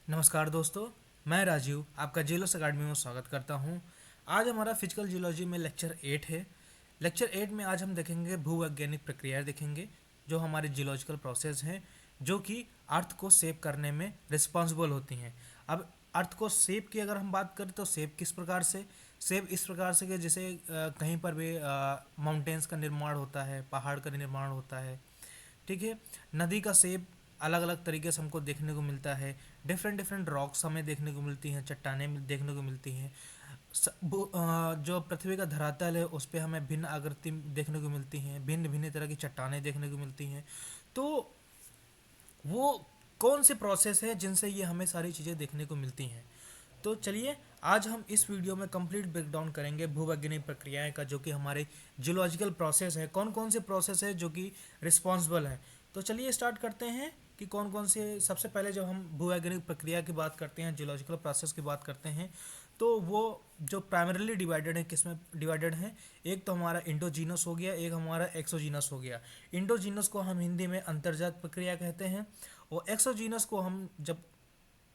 नमस्कार दोस्तों, मैं राजीव आपका जीलोस अकेडमी में स्वागत करता हूं। आज हमारा फिजिकल जियोलॉजी में लेक्चर 8 है। लेक्चर 8 में आज हम देखेंगे भूवैज्ञानिक प्रक्रियाएं देखेंगे जो हमारे जियोलॉजिकल प्रोसेस हैं जो कि अर्थ को सेव करने में रिस्पॉन्सिबल होती हैं। अब अर्थ को सेव की अगर हम बात करें तो सेव किस प्रकार से, सेव इस प्रकार से कि जैसे कहीं पर भी माउंटेन्स का निर्माण होता है, पहाड़ का निर्माण होता है, ठीक है। नदी का शेप अलग अलग तरीके से हमको देखने को मिलता है। डिफरेंट डिफरेंट रॉक्स हमें देखने को मिलती हैं, चट्टानें देखने को मिलती हैं। जो पृथ्वी का धरातल है उस पे हमें भिन्न आकृति देखने को मिलती हैं, भिन्न भिन्न तरह की चट्टानें देखने को मिलती हैं। तो वो कौन से प्रोसेस है जिनसे ये हमें सारी चीज़ें देखने को मिलती हैं। तो चलिए आज हम इस वीडियो में कंप्लीट ब्रेकडाउन करेंगे भूवैज्ञानिक प्रक्रियाएं का, जो कि हमारे जियोलॉजिकल प्रोसेस है, कौन कौन से प्रोसेस है जो कि रिस्पॉन्सिबल है। तो चलिए स्टार्ट करते हैं कि कौन कौन से। सबसे पहले जब हम भूवैज्ञानिक प्रक्रिया की बात करते हैं, जियोलॉजिकल प्रोसेस की बात करते हैं, तो वो जो प्राइमरीली डिवाइडेड है, किस में डिवाइडेड है, एक तो हमारा इंडोजीनस हो गया, एक हमारा एक्सोजीनस हो गया। इंडोजीनस को हम हिंदी में अंतर्जात प्रक्रिया कहते हैं, और एक्सोजीनस को हम जब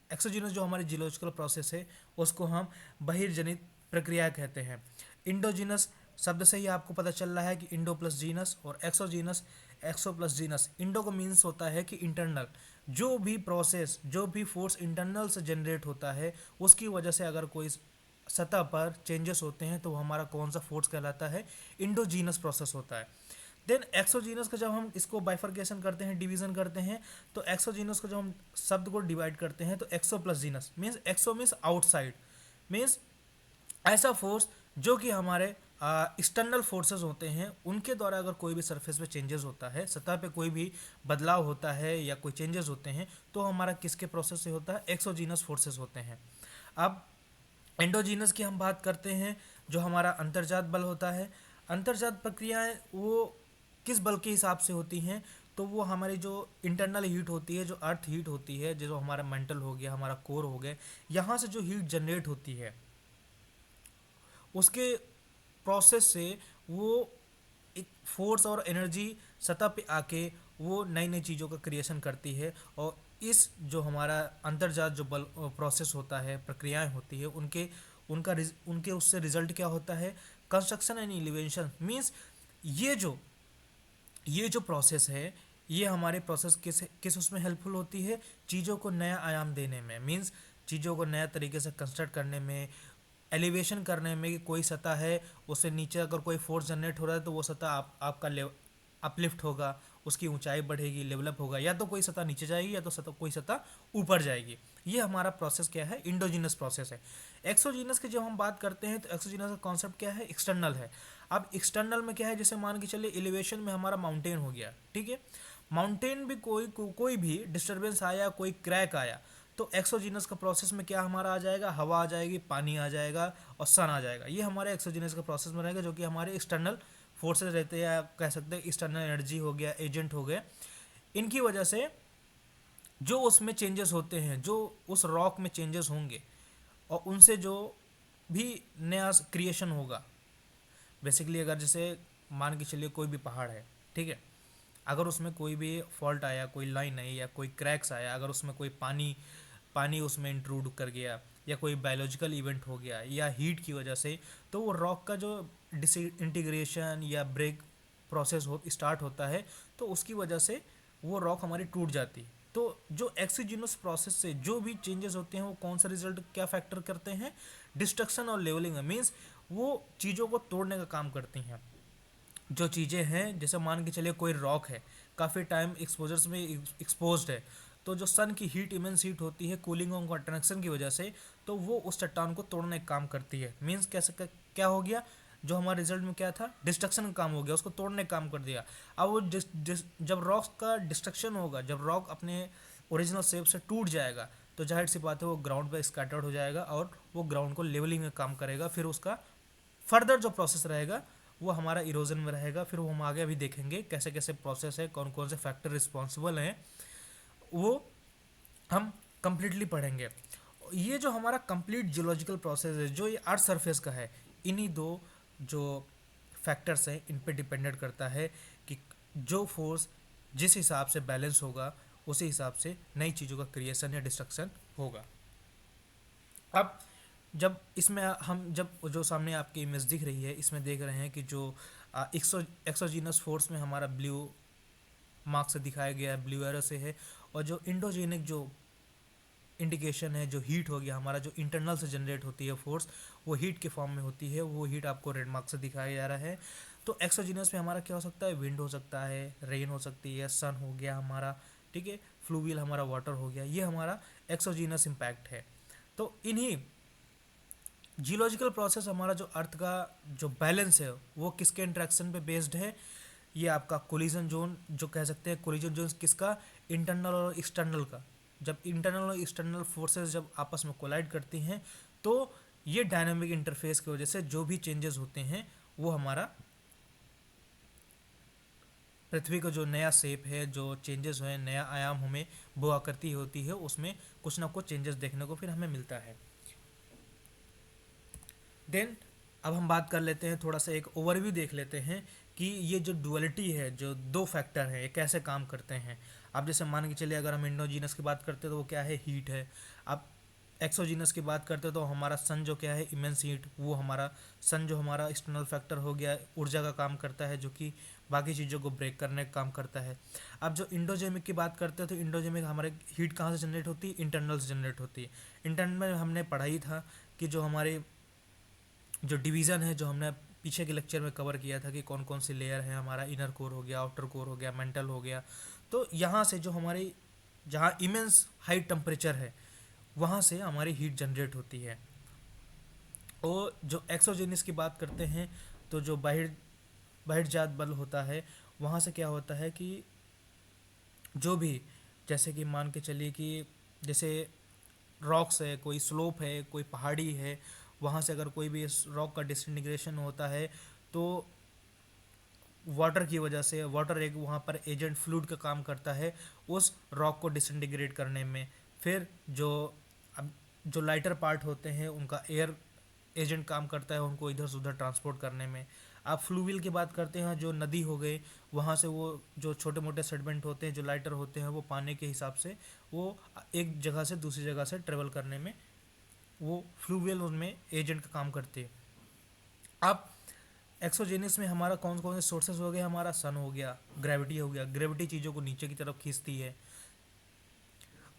एक्सोजीनस जो हमारी जियोलॉजिकल प्रोसेस है उसको हम बहिर्जनित प्रक्रिया कहते हैं। इंडोजीनस शब्द से ही आपको पता चल रहा है कि इंडो प्लस जीनस, और एक्सोजीनस एक्सो प्लस जीनस। इंडो को मीन्स होता है कि इंटरनल, जो भी प्रोसेस, जो भी फोर्स इंटरनल से जनरेट होता है उसकी वजह से अगर कोई सतह पर चेंजेस होते हैं तो वो हमारा कौन सा फोर्स कहलाता है, इंडोजीनस प्रोसेस होता है। देन एक्सोजीनस का जब हम इसको बाइफर्केशन करते हैं, डिवीजन करते हैं, तो एक्सोजीनस को जब हम शब्द को डिवाइड करते हैं तो एक्सो प्लस जीनस मीन्स, एक्सो मीन्स आउटसाइड, मीन्स ऐसा फोर्स जो कि हमारे एक्सटर्नल फोर्सेस होते हैं उनके द्वारा अगर कोई भी सरफेस पे चेंजेस होता है, सतह पे कोई भी बदलाव होता है या कोई चेंजेस होते हैं, तो हमारा किसके प्रोसेस से होता है, एक्सोजीनस फोर्सेस होते हैं। अब एंडोजीनस की हम बात करते हैं, जो हमारा अंतर्जात बल होता है। अंतर्जात प्रक्रियाएं वो किस बल के हिसाब से होती हैं, तो वो हमारी जो इंटरनल हीट होती है, जो अर्थ हीट होती है, जो हमारा मेंटल हो गया, हमारा कोर हो गया, यहाँ से जो हीट जनरेट होती है उसके प्रोसेस से वो एक फोर्स और एनर्जी सतह पे आके वो नई नई चीज़ों का क्रिएशन करती है। और इस जो हमारा अंतर्जात जो बल प्रोसेस होता है, प्रक्रियाएं होती है, उनके उससे रिजल्ट क्या होता है, कंस्ट्रक्शन एंड एलिवेशन मीन्स ये जो प्रोसेस है, ये हमारे प्रोसेस किस किस उसमें हेल्पफुल होती है, चीज़ों को नया आयाम देने में, मीन्स चीज़ों को नया तरीके से कंस्ट्रक्ट करने में, एलिवेशन करने में। कि कोई सतह है उससे नीचे अगर कोई फोर्स जनरेट हो रहा है तो वो सतह आपका अपलिफ्ट होगा, उसकी ऊंचाई बढ़ेगी, डेवलप होगा, या तो कोई सतह नीचे जाएगी या तो कोई सतह ऊपर जाएगी। ये हमारा प्रोसेस क्या है, इंडोजीनस प्रोसेस है। एक्सोजीनस की जब हम बात करते हैं तो एक्सोजीनस का कॉन्सेप्ट क्या है, एक्सटर्नल है। अब एक्सटर्नल में क्या है, जैसे मान के चलिए एलिवेशन में हमारा माउंटेन हो गया, ठीक है। माउंटेन भी कोई भी डिस्टर्बेंस आया, कोई क्रैक आया, तो एक्सोजीनस का प्रोसेस में क्या हमारा आ जाएगा, हवा आ जाएगी, पानी आ जाएगा और सन आ जाएगा। ये हमारे एक्सोजीनस का प्रोसेस में रहेगा, जो कि हमारे एक्सटर्नल फोर्सेस रहते हैं, या कह सकते हैं एक्सटर्नल एनर्जी हो गया, एजेंट हो गए। इनकी वजह से जो उसमें चेंजेस होते हैं, जो उस रॉक में चेंजेस होंगे और उनसे जो भी नया क्रिएशन होगा। बेसिकली अगर जैसे मान के चलिए कोई भी पहाड़ है, ठीक है, अगर उसमें कोई भी फॉल्ट आया, कोई लाइन आई या कोई क्रैक्स आया, अगर उसमें कोई पानी पानी उसमें इंट्रूड कर गया, या कोई बायोलॉजिकल इवेंट हो गया, या हीट की वजह से, तो वो रॉक का जो डिसइंटीग्रेशन या ब्रेक प्रोसेस हो स्टार्ट होता है, तो उसकी वजह से वो रॉक हमारी टूट जाती है। तो जो एक्सीजिनस प्रोसेस से जो भी चेंजेस होते हैं वो कौन सा रिजल्ट क्या फैक्टर करते हैं, डिस्ट्रक्शन और लेवलिंग, मीन्स वो चीज़ों को तोड़ने का काम करती हैं। जो चीज़ें हैं, जैसे मान के चलिए कोई रॉक है, काफ़ी टाइम एक्सपोजर्स में एक्सपोज्ड है, तो जो सन की हीट, इमेंस हीट होती है कूलिंग और कंट्रैक्शन की वजह से, तो वो उस चट्टान को तोड़ने का काम करती है। मीन्स कैसे क्या हो गया, जो हमारे रिजल्ट में क्या था, डिस्ट्रक्शन का काम हो गया, उसको तोड़ने का काम कर दिया। अब वो जब रॉक का डिस्ट्रक्शन होगा, जब रॉक अपने ओरिजिनल शेप से टूट जाएगा, तो जाहिर सी बात है वो ग्राउंड पर स्कैटर्ड हो जाएगा और वो ग्राउंड को लेवलिंग का काम करेगा। फिर उसका फर्दर जो प्रोसेस रहेगा वो हमारा इरोजन में रहेगा। फिर वो हम आगे अभी देखेंगे कैसे कैसे प्रोसेस है, कौन कौन से फैक्टर रिस्पॉन्सिबल हैं, वो हम कंप्लीटली पढ़ेंगे। ये जो हमारा कंप्लीट जियोलॉजिकल प्रोसेस है, जो ये अर्थ सरफेस का है, इन्हीं दो जो फैक्टर्स हैं इन पे डिपेंडेंट करता है कि जो फोर्स जिस हिसाब से बैलेंस होगा उसी हिसाब से नई चीज़ों का क्रिएशन या डिस्ट्रक्शन होगा। अब जब इसमें हम जब जो सामने आपकी इमेज दिख रही है, इसमें देख रहे हैं कि जो एक्सोजीनस फोर्स में हमारा ब्लू मार्क से दिखाया गया है, ब्लू एरो से है, और जो इंडोजेनिक जो इंडिकेशन है, जो हीट हो गया हमारा, जो इंटरनल से जनरेट होती है फोर्स, वो हीट के फॉर्म में होती है, वो हीट आपको रेड मार्क से दिखाया जा रहा है। तो एक्सोजीनस में हमारा क्या हो सकता है, विंड हो सकता है, रेन हो सकती है, सन हो गया हमारा, ठीक है, फ्लूवियल हमारा वाटर हो गया, ये हमारा एक्सोजीनस इम्पैक्ट है। तो इन्हीं जियोलॉजिकल प्रोसेस, हमारा जो अर्थ का जो बैलेंस है वो किसके इंट्रैक्शन पे बेस्ड है, ये आपका कोलिजन जोन जो कह सकते हैं। कोलिजन जोन किसका, इंटरनल और एक्सटर्नल का। जब इंटरनल और एक्सटर्नल फोर्सेस जब आपस में कोलाइड करती हैं तो ये डायनामिक इंटरफेस की वजह से जो भी चेंजेस होते हैं वो हमारा पृथ्वी का जो नया शेप है, जो चेंजेस हुए, नया आयाम हमें वो आकृति होती है, उसमें कुछ ना कुछ चेंजेस देखने को फिर हमें मिलता है। देन अब हम बात कर लेते हैं, थोड़ा सा एक ओवरव्यू देख लेते हैं कि ये जो डुअलिटी है, जो दो फैक्टर है, ये कैसे काम करते हैं। अब जैसे मान के चलिए, अगर हम इंडोजीनस की बात करते हैं तो वो क्या है, हीट है। अब एक्सोजीनस की बात करते हैं तो हमारा सन जो क्या है, इमेंस हीट, वो हमारा सन जो हमारा एक्सटर्नल फैक्टर हो गया, ऊर्जा का काम करता है, जो कि बाकी चीज़ों को ब्रेक करने का काम करता है। अब जो इंडोजेमिक की बात करते हैं तो इंडोजेमिक हमारे हीट कहाँ से जनरेट होती है, इंटरनल से जनरेट होती है। इंटरनल में हमने पढ़ाई था कि जो हमारे जो डिवीज़न है, जो हमने पीछे के लेक्चर में कवर किया था कि कौन कौन सी लेयर है, हमारा इनर कोर हो गया, आउटर कोर हो गया, मेंटल हो गया। तो यहाँ से जो हमारी जहाँ इमेंस हाई टेम्परेचर है वहाँ से हमारी हीट जनरेट होती है। और जो एक्सोजेनिस की बात करते हैं तो जो बहिर्जात बल होता है, वहाँ से क्या होता है कि जो भी, जैसे कि मान के चलिए कि जैसे रॉक्स है, कोई स्लोप है, कोई पहाड़ी है, वहाँ से अगर कोई भी रॉक का डिसइंटीग्रेशन होता है तो वाटर की वजह से, वाटर एक वहाँ पर एजेंट फ्लूइड का काम करता है उस रॉक को डिसइंटीग्रेट करने में। फिर जो अब जो लाइटर पार्ट होते हैं उनका एयर एजेंट काम करता है उनको इधर से उधर ट्रांसपोर्ट करने में। आप फ्लूविल की बात करते हैं, जो नदी हो गई, वहाँ से वो जो छोटे मोटे सेडमेंट होते हैं, जो लाइटर होते हैं, वो पानी के हिसाब से वो एक जगह से दूसरी जगह से ट्रेवल करने में वो फ्लूवियल उनमें एजेंट का काम करते हैं। अब एक्सोजेनिस में हमारा कौन कौन से सोर्सेज हो गए, हमारा सन हो गया, ग्रेविटी हो गया, ग्रेविटी चीज़ों को नीचे की तरफ खींचती है।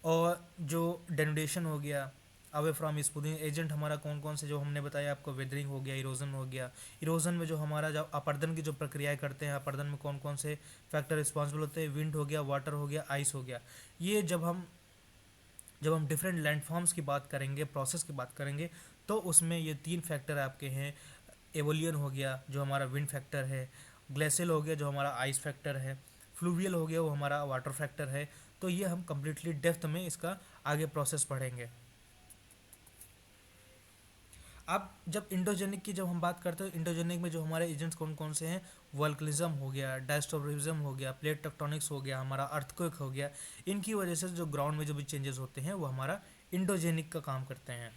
और जो डेनुडेशन हो गया, अवे फ्रॉम स्मूथिंग एजेंट हमारा कौन कौन से जो हमने बताया आपको, वेदरिंग हो गया, इरोजन हो गया। इरोजन में जो हमारा जब अपर्दन की जो प्रक्रियाएं करते हैं, अपर्दन में कौन कौन से फैक्टर रिस्पॉन्सिबल होते हैं, विंड हो गया, वाटर हो गया, आइस हो गया। ये जब हम डिफरेंट लैंडफॉर्म्स की बात करेंगे, प्रोसेस की बात करेंगे, तो उसमें ये तीन फैक्टर आपके हैं। एवोलियन हो गया जो हमारा विंड फैक्टर है, ग्लेशियल हो गया जो हमारा आइस फैक्टर है, फ्लूवियल हो गया वो हमारा वाटर फैक्टर है। तो ये हम कम्प्लीटली डेप्थ में इसका आगे प्रोसेस पढ़ेंगे। अब जब इंडोजेनिक की जब हम बात करते हैं, इंडोजेनिक में जो हमारे एजेंट्स कौन कौन से हैं, वोल्कनिज्म हो गया, डायस्टोरिज्म हो गया, प्लेट टेक्टोनिक्स हो गया, हमारा अर्थक्वेक हो गया। इनकी वजह से जो ग्राउंड में जो भी चेंजेस होते हैं वो हमारा इंडोजेनिक का काम करते हैं।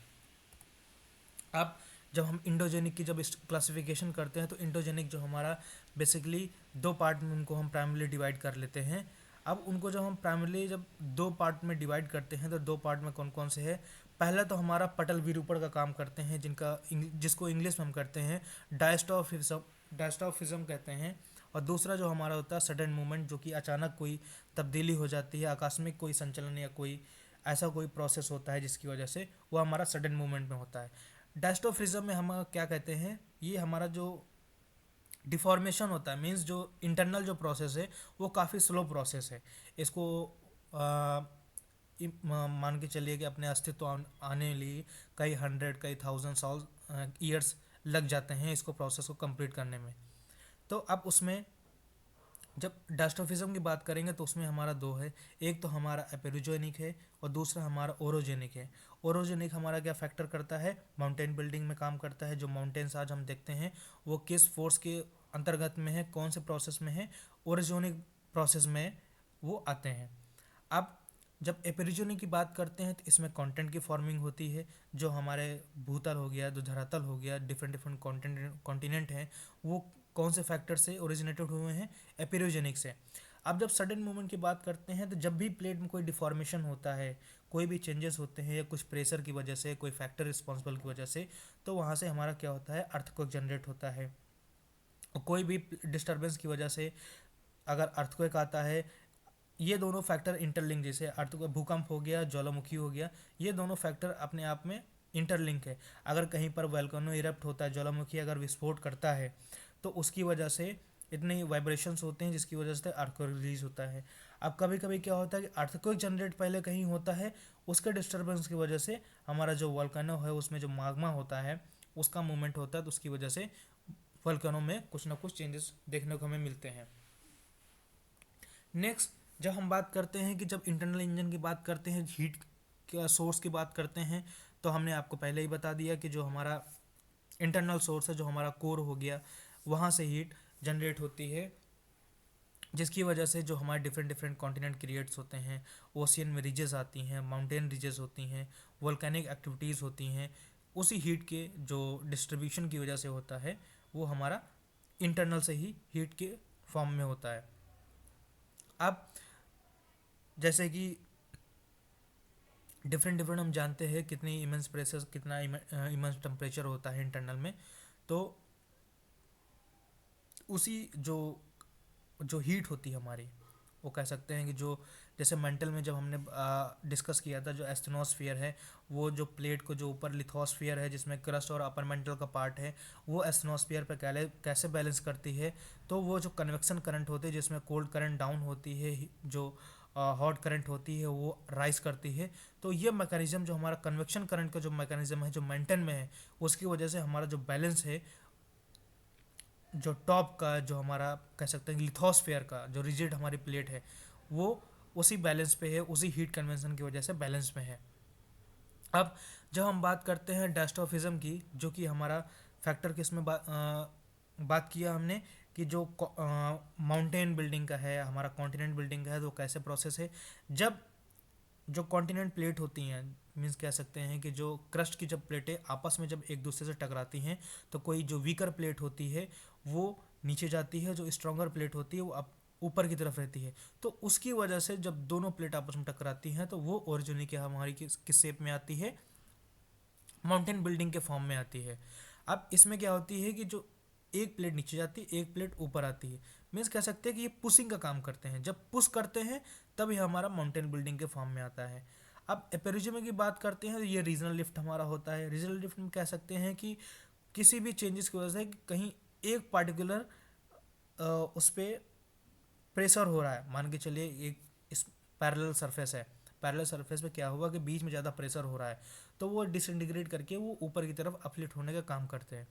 अब जब हम इंडोजेनिक की जब क्लासिफिकेशन करते हैं तो इंडोजेनिक जो हमारा बेसिकली दो पार्ट में उनको हम प्राइमरली डिवाइड कर लेते हैं। अब उनको जब हम प्राइमरली जब दो पार्ट में डिवाइड करते हैं तो दो पार्ट में कौन कौन से है, पहला तो हमारा पटल विरूपण का काम करते हैं, जिसको इंग्लिश में हम करते हैं डायस्टॉफिज्म कहते हैं। और दूसरा जो हमारा होता है सडन मूवमेंट, जो कि अचानक कोई तब्दीली हो जाती है, आकस्मिक कोई संचलन या कोई ऐसा कोई प्रोसेस होता है जिसकी वजह से वो हमारा सडन मूवमेंट में होता है। डायस्टोफ्रिज्म में हम क्या कहते हैं, ये हमारा जो डिफॉर्मेशन होता है, मींस जो इंटरनल जो प्रोसेस है वो काफ़ी स्लो प्रोसेस है। इसको मान के चलिए कि अपने अस्तित्व आने लिए कई हंड्रेड कई थाउजेंड साल ईयर्स लग जाते हैं इसको प्रोसेस को कंप्लीट करने में। तो अब उसमें जब डायस्ट्रोफिज्म की बात करेंगे तो उसमें हमारा दो है, एक तो हमारा एपेरोजेनिक है और दूसरा हमारा ओरोजेनिक है। ओरोजेनिक हमारा क्या फैक्टर करता है, माउंटेन बिल्डिंग में काम करता है। जो माउंटेन्स आज हम देखते हैं वो किस फोर्स के अंतर्गत में है, कौन से प्रोसेस में है, ओरोजेनिक प्रोसेस में वो आते हैं। अब जब एपेरिजोनिक की बात करते हैं तो इसमें कंटेंट की फॉर्मिंग होती है। जो हमारे भूतल हो गया, जो धरातल हो गया, डिफरेंट डिफरेंट कॉन्टिनेंट हैं, वो कौन से फैक्टर से ओरिजिनेटेड हुए हैं, एपेरियोजेनिक से। अब जब सडन मूवमेंट की बात करते हैं तो जब भी प्लेट में कोई डिफॉर्मेशन होता है, कोई भी चेंजेस होते हैं या कुछ प्रेशर की वजह से, कोई फैक्टर रिस्पॉन्सिबल की वजह से, तो वहाँ से हमारा क्या होता है, अर्थक्वेक जनरेट होता है। कोई भी डिस्टर्बेंस की वजह से अगर अर्थक्वेक आता है, ये दोनों फैक्टर इंटरलिंक, जैसे अर्थक्वेक भूकंप हो गया, ज्वालामुखी हो गया, ये दोनों फैक्टर अपने आप में इंटरलिंक है। अगर कहीं पर वोल्केनो इरप्ट होता है, ज्वालामुखी अगर विस्फोट करता है, तो उसकी वजह से इतने वाइब्रेशंस होते हैं जिसकी वजह से अर्थक्वेक रिलीज होता है। अब कभी कभी क्या होता है कि अर्थक्वेक जनरेट पहले कहीं होता है, उसके डिस्टर्बेंस की वजह से हमारा जो वोल्केनो है उसमें जो माग्मा होता है उसका मूवमेंट होता है, तो उसकी वजह से वोल्केनो में कुछ ना कुछ चेंजेस देखने को हमें मिलते हैं। नेक्स्ट, जब हम बात करते हैं कि जब इंटरनल इंजन की बात करते हैं, हीट के सोर्स की बात करते हैं, तो हमने आपको पहले ही बता दिया कि जो हमारा इंटरनल सोर्स है, जो हमारा कोर हो गया, वहाँ से हीट जनरेट होती है, जिसकी वजह से जो हमारे डिफरेंट डिफरेंट कॉन्टिनेंट क्रिएट्स होते हैं, ओशियन में रीजेस आती हैं, माउंटेन रीजेस होती हैं, वोल्केनिक एक्टिविटीज़ होती हैं, उसी हीट के जो डिस्ट्रीब्यूशन की वजह से होता है, वो हमारा इंटरनल से ही हीट के फॉर्म में होता है। अब जैसे कि डिफरेंट डिफरेंट हम जानते हैं कितनी इमेंस प्रेशर, कितना इमेंस टेम्परेचर होता है इंटरनल में, तो उसी जो जो हीट होती है हमारी, वो कह सकते हैं कि जो जैसे मेंटल में जब हमने डिस्कस किया था, जो एस्टेनोस्फीयर है, वो जो प्लेट को जो ऊपर लिथोस्फीयर है जिसमें क्रस्ट और अपर मेंटल का पार्ट है, वो एस्टेनोस्फीयर पर कैसे बैलेंस करती है, तो वो जो कन्वेक्शन करंट होती है जिसमें कोल्ड करंट डाउन होती है, जो हॉट करंट होती है वो राइज करती है, तो ये मैकेनिज्म जो हमारा कन्वेक्शन करंट का जो मैकेनिज्म है जो मेंटेन में है, उसकी वजह से हमारा जो बैलेंस है, जो टॉप का जो हमारा कह सकते हैं लिथोस्फेयर का जो रिजिड हमारी प्लेट है, वो उसी बैलेंस पे है, उसी हीट कन्वेंशन की वजह से बैलेंस में है। अब जब हम बात करते हैं डायस्ट्रोफिज्म की, जो कि हमारा फैक्टर किस में बात किया हमने कि जो माउंटेन बिल्डिंग का है, हमारा कॉन्टिनेंट बिल्डिंग का है, तो कैसे प्रोसेस है, जब जो कॉन्टिनेंट प्लेट होती हैं, मीन्स कह सकते हैं कि जो क्रस्ट की जब प्लेटें आपस में जब एक दूसरे से टकराती हैं, तो कोई जो वीकर प्लेट होती है वो नीचे जाती है, जो स्ट्रॉन्गर प्लेट होती है वो अब ऊपर की तरफ रहती है, तो उसकी वजह से जब दोनों प्लेट आपस में टकराती हैं तो वो ओरिजिनली क्या हमारी किस शेप में आती है, माउंटेन बिल्डिंग के फॉर्म में आती है। अब इसमें क्या होती है कि जो एक प्लेट नीचे जाती है, एक प्लेट ऊपर आती है, मीन्स कह सकते हैं कि ये पुशिंग का काम करते हैं, जब पुश करते हैं तब ये हमारा माउंटेन बिल्डिंग के फॉर्म में आता है। अब एपेरिज्म की बात करते हैं तो ये रीजनल लिफ्ट हमारा होता है। रीजनल लिफ्ट में कह सकते हैं कि किसी भी चेंजेस की वजह से कहीं एक पार्टिकुलर उस पर प्रेशर हो रहा है, मान के चलिए एक इस पैरेलल सरफेस है, पैरेलल सरफेस पे क्या हुआ कि बीच में ज़्यादा प्रेशर हो रहा है, तो वो डिसइंटीग्रेट करके वो ऊपर की तरफ अपलिफ्ट होने का काम करते हैं,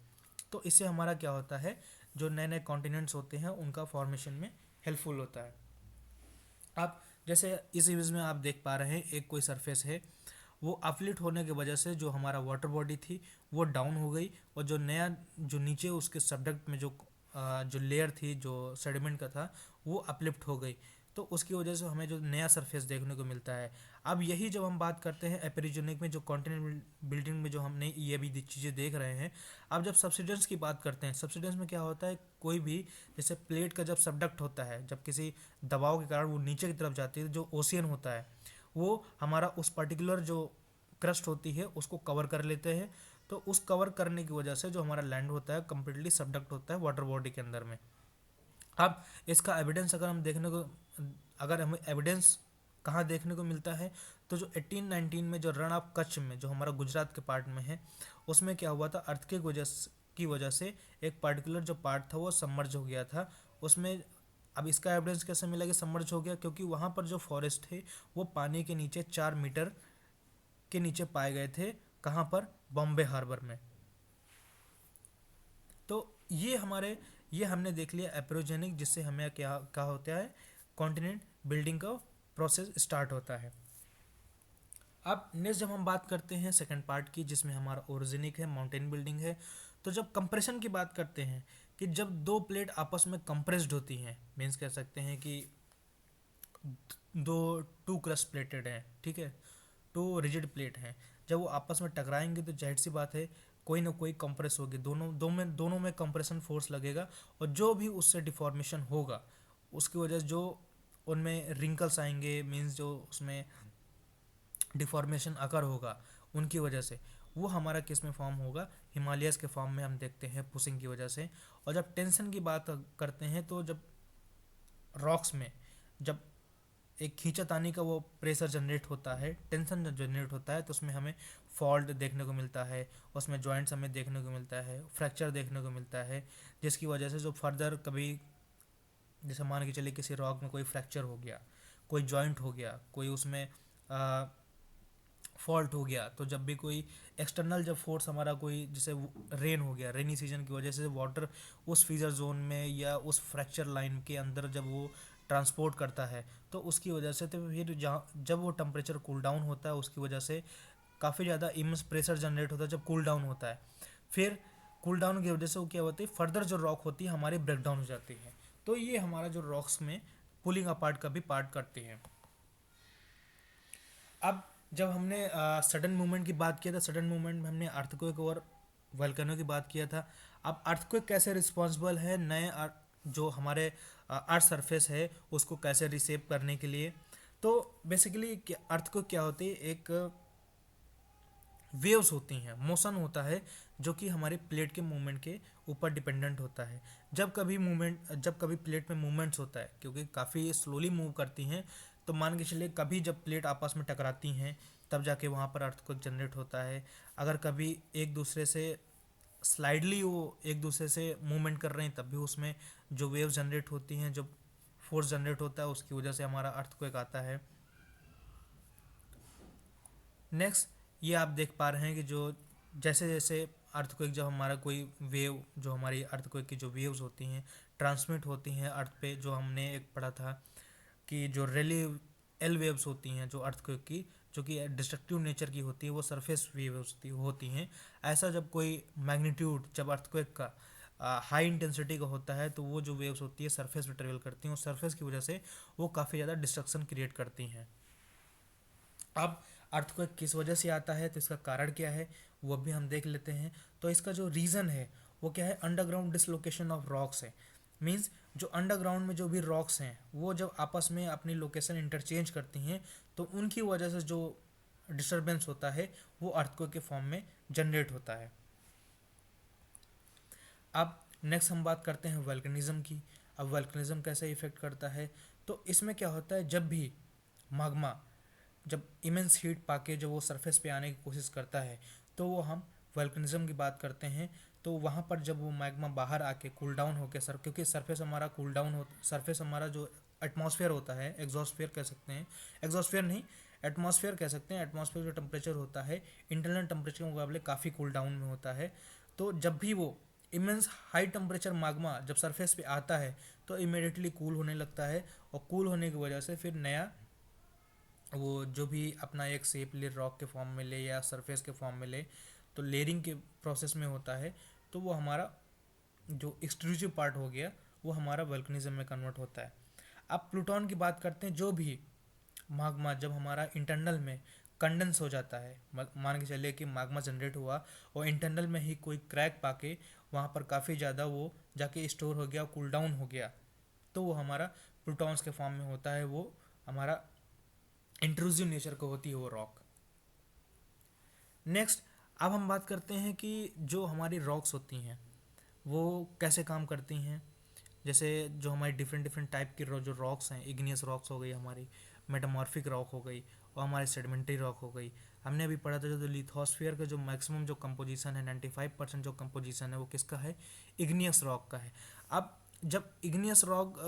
तो इससे हमारा क्या होता है, जो नए नए कॉन्टिनेंट्स होते हैं उनका फॉर्मेशन में हेल्पफुल होता है। अब जैसे इस इमेज में आप देख पा रहे हैं, एक कोई सरफेस है, वो अपलिफ्ट होने की वजह से जो हमारा वाटर बॉडी थी वो डाउन हो गई, और जो नया जो नीचे उसके सब्डक्ट में जो लेयर थी जो सेडिमेंट का था वो अपलिफ्ट हो गई, तो उसकी वजह से हमें जो नया सरफेस देखने को मिलता है। अब यही जब हम बात करते हैं एपेरिजोनिक में, जो कॉन्टिनेंट बिल्डिंग में जो हमने ये भी चीज़ें देख रहे हैं, अब जब सब्सिडेंस की बात करते हैं, सब्सिडेंस में क्या होता है, कोई भी जैसे प्लेट का जब सबडक्ट होता है, जब किसी दबाव के कारण वो नीचे की तरफ जाती है, जो ओशियन होता है वो हमारा उस पर्टिकुलर जो क्रस्ट होती है उसको कवर कर लेते हैं, तो उस कवर करने की वजह से जो हमारा लैंड होता है कम्प्लीटली सबडक्ट होता है वाटर बॉडी के अंदर में। अब इसका एविडेंस अगर हम देखने को, अगर हमें एविडेंस कहाँ देखने को मिलता है, तो जो 1819 में जो रण ऑफ कच्छ में जो हमारा गुजरात के पार्ट में है, उसमें क्या हुआ था, अर्थ के की वजह से एक पर्टिकुलर जो पार्ट था वो सबमर्ज हो गया था उसमें। अब इसका एविडेंस कैसे मिला कि सबमर्ज हो गया, क्योंकि वहाँ पर जो फॉरेस्ट थे वो पानी के नीचे 4 मीटर के नीचे पाए गए थे, कहाँ पर, बॉम्बे हार्बर में। तो ये हमने देख लिया एप्रोजेनिक, जिससे हमें क्या कहा होता है, कॉन्टिनेंट बिल्डिंग का प्रोसेस स्टार्ट होता है। अब नेक्स्ट जब हम बात करते हैं सेकंड पार्ट की, जिसमें हमारा ओरिजिनिक है, माउंटेन बिल्डिंग है, तो जब कंप्रेशन की बात करते हैं कि जब दो प्लेट आपस में कंप्रेस्ड होती हैं, मीन्स कह सकते हैं कि दो टू क्रस्ट प्लेटेड हैं, ठीक है, टू रिजिड प्लेट हैं, जब वो आपस में टकराएंगे तो जाहिर सी बात है कोई ना कोई कंप्रेस होगी, दोनों में कंप्रेशन फोर्स लगेगा, और जो भी उससे डिफॉर्मेशन होगा उसकी वजह से जो उनमें रिंकल्स आएंगे, मीन्स जो उसमें डिफॉर्मेशन अकर होगा उनकी वजह से, वो हमारा किस में फॉर्म होगा, हिमालयस के फॉर्म में हम देखते हैं पुशिंग की वजह से। और जब टेंशन की बात करते हैं तो जब रॉक्स में जब एक खींचातानी का वो प्रेशर जनरेट होता है, टेंशन जनरेट होता है, तो उसमें हमें फॉल्ट देखने को मिलता है, उसमें जॉइंट्स हमें देखने को मिलता है, फ्रैक्चर देखने को मिलता है, जिसकी वजह से जो फर्दर कभी, जैसे मान के चलिए किसी रॉक में कोई फ्रैक्चर हो गया, कोई जॉइंट हो गया, कोई उसमें फॉल्ट हो गया, तो जब भी कोई एक्सटर्नल जब फोर्स हमारा कोई, जैसे रेन हो गया, रेनी सीजन की वजह से वाटर उस फीजर जोन में या उस फ्रैक्चर लाइन के अंदर जब वो ट्रांसपोर्ट करता है, तो उसकी वजह से तो फिर जहाँ जब वो टेम्परेचर कूल डाउन होता है उसकी वजह से काफ़ी ज़्यादा इमेंस प्रेशर जनरेट होता है जब कूल डाउन होता है। फिर कूल डाउन की वजह से वो क्या होती है, फर्दर जो रॉक होती है हमारी ब्रेक डाउन हो जाती है। तो ये हमारा जो रॉक्स में पुलिंग अपार्ट का भी पार्ट करती है। अब जब हमने सडन मूवमेंट की बात किया था, सडन मूवमेंट में हमने अर्थक्वेक और वल्केनो की बात किया था। अब अर्थक्वेक कैसे रिस्पॉन्सिबल है नए जो हमारे अर्थ सरफेस है उसको कैसे रिसेप करने के लिए। तो बेसिकली अर्थक्वेक क्या होती है, एक वेव्स होती हैं, मोशन होता है जो कि हमारे प्लेट के मूवमेंट के ऊपर डिपेंडेंट होता है। जब कभी प्लेट में मूवमेंट्स होता है, क्योंकि काफ़ी स्लोली मूव करती हैं, तो मान के चलिए कभी जब प्लेट आपस में टकराती हैं तब जाके वहाँ पर अर्थक्वेक जनरेट होता है। अगर कभी एक दूसरे से स्लाइडली वो एक दूसरे से मूवमेंट कर रहे हैं तब भी उसमें जो वेव्स जनरेट होती हैं, जो फोर्स जनरेट होता है उसकी वजह से हमारा अर्थक्वेक आता है। नेक्स्ट, ये आप देख पा रहे हैं कि जो जैसे जैसे अर्थक्वेक, जब हमारा कोई वेव, जो हमारी अर्थक्वेक की जो वेव्स होती हैं ट्रांसमिट होती हैं अर्थ पे, जो हमने एक पढ़ा था कि जो रेली एल वेव्स होती हैं जो अर्थक्वेक की, जो कि डिस्ट्रक्टिव नेचर की होती है, वो सरफेस वेव्स होती हैं। ऐसा जब कोई मैग्नीट्यूड जब अर्थक्वेक का हाई इंटेंसिटी का होता है तो वो जो वेव्स होती है सरफेस पे ट्रेवल करती हैं और सरफेस की वजह से वो काफ़ी ज़्यादा डिस्ट्रक्शन क्रिएट करती हैं। अब अर्थक्वेक किस वजह से आता है, तो इसका कारण क्या है वो भी हम देख लेते हैं। तो इसका जो रीज़न है वो क्या है, अंडरग्राउंड डिसलोकेशन ऑफ रॉक्स है। मींस जो अंडरग्राउंड में जो भी रॉक्स हैं वो जब आपस में अपनी लोकेशन इंटरचेंज करती हैं तो उनकी वजह से जो डिस्टर्बेंस होता है वो अर्थक्वेक के फॉर्म में जनरेट होता है। अब नेक्स्ट हम बात करते हैं वल्कनिज्म की। अब वल्कनिज्म कैसे इफेक्ट करता है, तो इसमें क्या होता है, जब भी माग्मा जब इमेंस हीट पाके जब वो सरफेस पे आने की कोशिश करता है तो वो हम वल्कनिज्म की बात करते हैं। तो वहाँ पर जब वो मैग्मा बाहर आके कूल डाउन होकर क्योंकि सरफेस हमारा कूल डाउन हो, सरफेस हमारा जो एटमॉस्फेयर होता है, एग्जॉस्फेयर कह सकते हैं, एग्जॉस्फेयर नहीं एटमॉस्फेयर कह सकते हैं, एटमॉस्फेयर जो टेम्परेचर होता है इंटरनल टेम्परेचर के मुकाबले काफ़ी कूल डाउन में होता है। तो जब भी वो इमेंस हाई टेम्परेचर माग्मा जब सरफेस पे आता है तो इमिडिएटली कूल होने लगता है, और कूल होने की वजह से फिर नया वो जो भी अपना एक शेप ले, रॉक के फॉर्म में ले या सरफेस के फॉर्म में ले, तो लेयरिंग के प्रोसेस में होता है, तो वो हमारा जो एक्सट्रूसिव पार्ट हो गया वो हमारा वल्कनिज्म में कन्वर्ट होता है। अब प्लूटोन की बात करते हैं। जो भी माग्मा जब हमारा इंटरनल में कंडेंस हो जाता है, मान के चलिए कि माग्मा जनरेट हुआ और इंटरनल में ही कोई क्रैक पाके वहाँ पर काफ़ी ज़्यादा वो जाके स्टोर हो गया, कूल डाउन हो गया, तो वो हमारा प्लूटॉन्स के फॉर्म में होता है, वो हमारा इंट्रूसिव नेचर को होती है वो रॉक। नेक्स्ट, अब हम बात करते हैं कि जो हमारी रॉक्स होती हैं वो कैसे काम करती हैं। जैसे जो हमारी डिफरेंट डिफरेंट टाइप की जो रॉक्स हैं, इग्नियस रॉक्स हो गई हमारी, मेटामॉर्फिक रॉक हो गई और हमारी सेडिमेंट्री रॉक हो गई। हमने अभी पढ़ा था जो लिथोस्फीयर का जो मैक्सिमम जो कंपोजिशन है 95% जो कंपोजिशन है वो किसका है, इग्नियस रॉक का है। अब जब इग्नियस रॉक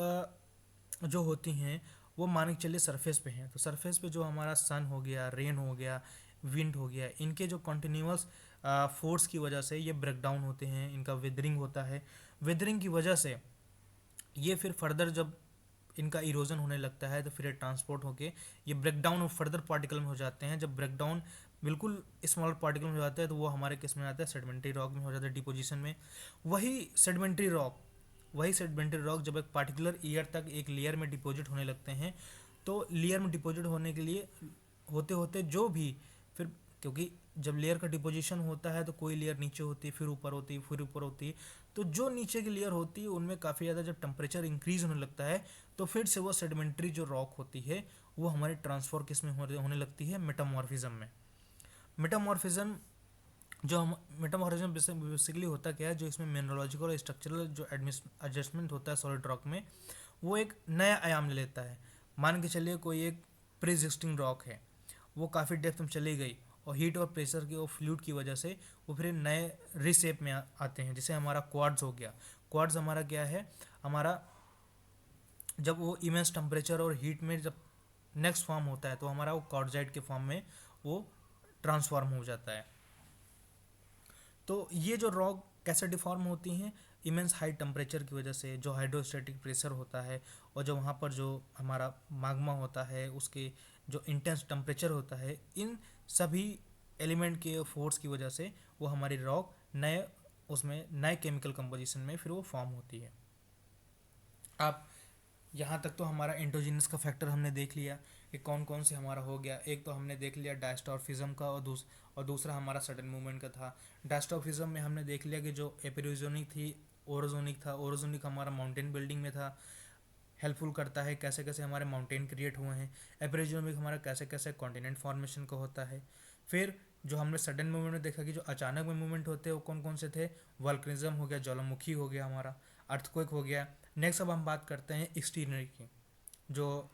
जो होती हैं वो मान के चलिए सरफेस पे हैं, तो सरफेस पे जो हमारा सन हो गया, रेन हो गया, विंड हो गया, इनके जो कॉन्टीन्यूअस फोर्स की वजह से ये ब्रेक डाउन होते हैं, इनका वेदरिंग होता है। वेदरिंग की वजह से ये फिर फर्दर जब इनका इरोजन होने लगता है तो फिर ये ट्रांसपोर्ट होके ये ब्रेक डाउन और फर्दर पार्टिकल में हो जाते हैं। जब ब्रेक डाउन बिल्कुल स्मॉल पार्टिकल में हो जाता है तो वो हमारे किस में आता है, सेडिमेंट्री रॉक में हो जाता है, डिपोजिशन में। वही सेडिमेंट्री रॉक जब एक पार्टिकुलर ईयर तक एक लेयर में डिपॉजिट होने लगते हैं, तो लेयर में डिपॉजिट होने के लिए होते होते जो भी फिर, क्योंकि जब लेयर का डिपोजिशन होता है तो कोई लेयर नीचे होती है, फिर ऊपर होती है, फिर ऊपर होती है। तो जो नीचे की लेयर होती है उनमें काफ़ी ज़्यादा जब टेम्परेचर इंक्रीज होने लगता है तो फिर से वो सेडिमेंट्री जो रॉक होती है वो हमारी ट्रांसफर किस में होने लगती है, मेटामॉर्फिज्म में। मेटामॉर्फिज्म जो हम मेटामॉर्फिज्म बेसिकली होता क्या है, जो इसमें मिनरोलॉजिकल और स्ट्रक्चरल जो एडजस्टमेंट होता है सॉलिड रॉक में, वो एक नया आयाम ले लेता है। मान के चलिए कोई एक प्री एग्जिस्टिंग रॉक है, वो काफ़ी डेप्थ में चली गई और हीट और प्रेशर की और फ्लूइड की वजह से वो फिर नए रिशेप में आते हैं। जैसे हमारा क्वार्ट्ज हो गया। क्वार्ट्ज हमारा क्या है, हमारा जब वो इमेंस टेम्परेचर और हीट में जब नेक्स्ट फॉर्म होता है तो हमारा वो क्वार्ट्जाइट के फॉर्म में वो ट्रांसफॉर्म हो जाता है। तो ये जो रॉक कैसे डिफॉर्म होती हैं, इमेंस हाई टेम्परेचर की वजह से, जो हाइड्रोस्टैटिक प्रेशर होता है और जो वहाँ पर जो हमारा माग्मा होता है उसके जो इंटेंस टेम्परेचर होता है, इन सभी एलिमेंट के फोर्स की वजह से वो हमारी रॉक नए उसमें नए केमिकल कंपोजिशन में फिर वो फॉर्म होती है। आप यहाँ तक तो हमारा एंडोजीनस का फैक्टर हमने देख लिया कि कौन कौन से हमारा हो गया। एक तो हमने देख लिया डायस्टॉर्फिज्म का और दूसरा हमारा सडन मूवमेंट का था। डायस्टॉर्फिज्म में हमने देख लिया कि जो एपिरोजोनिक थी, ओरोजोनिक था। ओरोजोनिक हमारा माउंटेन बिल्डिंग में था, हेल्पफुल करता है कैसे कैसे हमारे माउंटेन क्रिएट हुए हैं। एपिरोजोनिक हमारा कैसे कैसे कॉन्टिनेंट फॉर्मेशन का होता है। फिर जो हमने सडन मूवमेंट में देखा कि जो अचानक में मूवमेंट होते हैं वो कौन कौन से थे, वल्कनिज्म हो गया, ज्वालामुखी हो गया, हमारा अर्थक्वेक हो गया। नेक्स्ट अब हम बात करते हैं एक्सटर्नल की, जो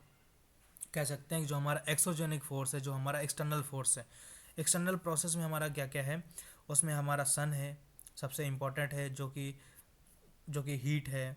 कह सकते हैं कि जो हमारा एक्सोजेनिक फोर्स है, जो हमारा एक्सटर्नल फोर्स है। एक्सटर्नल प्रोसेस में हमारा क्या क्या है, उसमें हमारा सन है, सबसे इम्पोर्टेंट है, जो कि हीट है।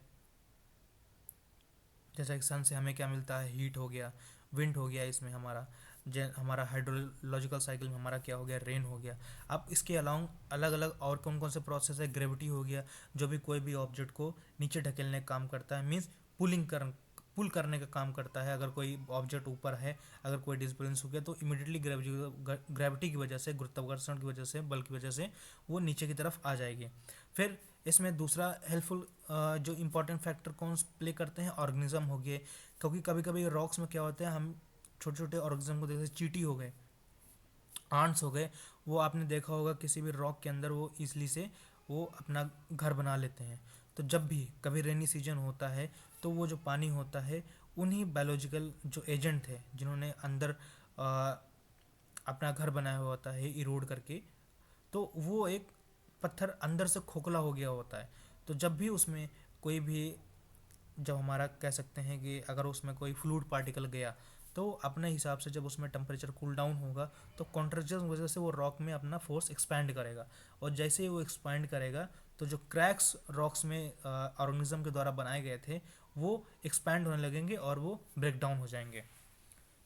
जैसा कि सन से हमें क्या मिलता है, हीट हो गया, विंड हो गया, इसमें हमारा हाइड्रोलॉजिकल साइकिल में हमारा क्या हो गया, रेन हो गया। अब इसके अलावा अलग अलग और कौन कौन से प्रोसेस है, ग्रेविटी हो गया, जो भी कोई भी ऑब्जेक्ट को नीचे ढकेलने का काम करता है, मीन्स पुल करने का काम करता है। अगर कोई ऑब्जेक्ट ऊपर है, अगर कोई डिस्बैलेंस हो गया तो इमिडिएटली ग्रेविटी की वजह से, गुरुत्वाकर्षण की वजह से, बल की वजह से वो नीचे की तरफ आ जाएगी। फिर इसमें दूसरा हेल्पफुल जो इम्पोर्टेंट फैक्टर कौन प्ले करते हैं, ऑर्गेनिज्म हो गए। क्योंकि कभी कभी रॉक्स में क्या होता है, हम छोटे छोटे ऑर्गेनिज्म को देखते हैं, चींटी हो गए, आंट्स हो गए, वो आपने देखा होगा किसी भी रॉक के अंदर वो ईजिली से वो अपना घर बना लेते हैं। तो जब भी कभी रेनी सीजन होता है तो वो जो पानी होता है, उन्हीं बायोलॉजिकल जो एजेंट थे जिन्होंने अंदर अपना घर बनाया हुआ होता है इरोड करके, तो वो एक पत्थर अंदर से खोखला हो गया होता है। तो जब भी उसमें कोई भी, जब हमारा कह सकते हैं कि अगर उसमें कोई फ्लूइड पार्टिकल गया तो अपने हिसाब से जब उसमें टेम्परेचर कूल डाउन होगा तो कॉन्ट्रेक्शन की वजह से वो रॉक में अपना फोर्स एक्सपैंड करेगा। और जैसे ही वो एक्सपैंड करेगा तो जो क्रैक्स रॉक्स में ऑर्गेनिज्म के द्वारा बनाए गए थे वो एक्सपैंड होने लगेंगे और वो ब्रेक डाउन हो जाएंगे।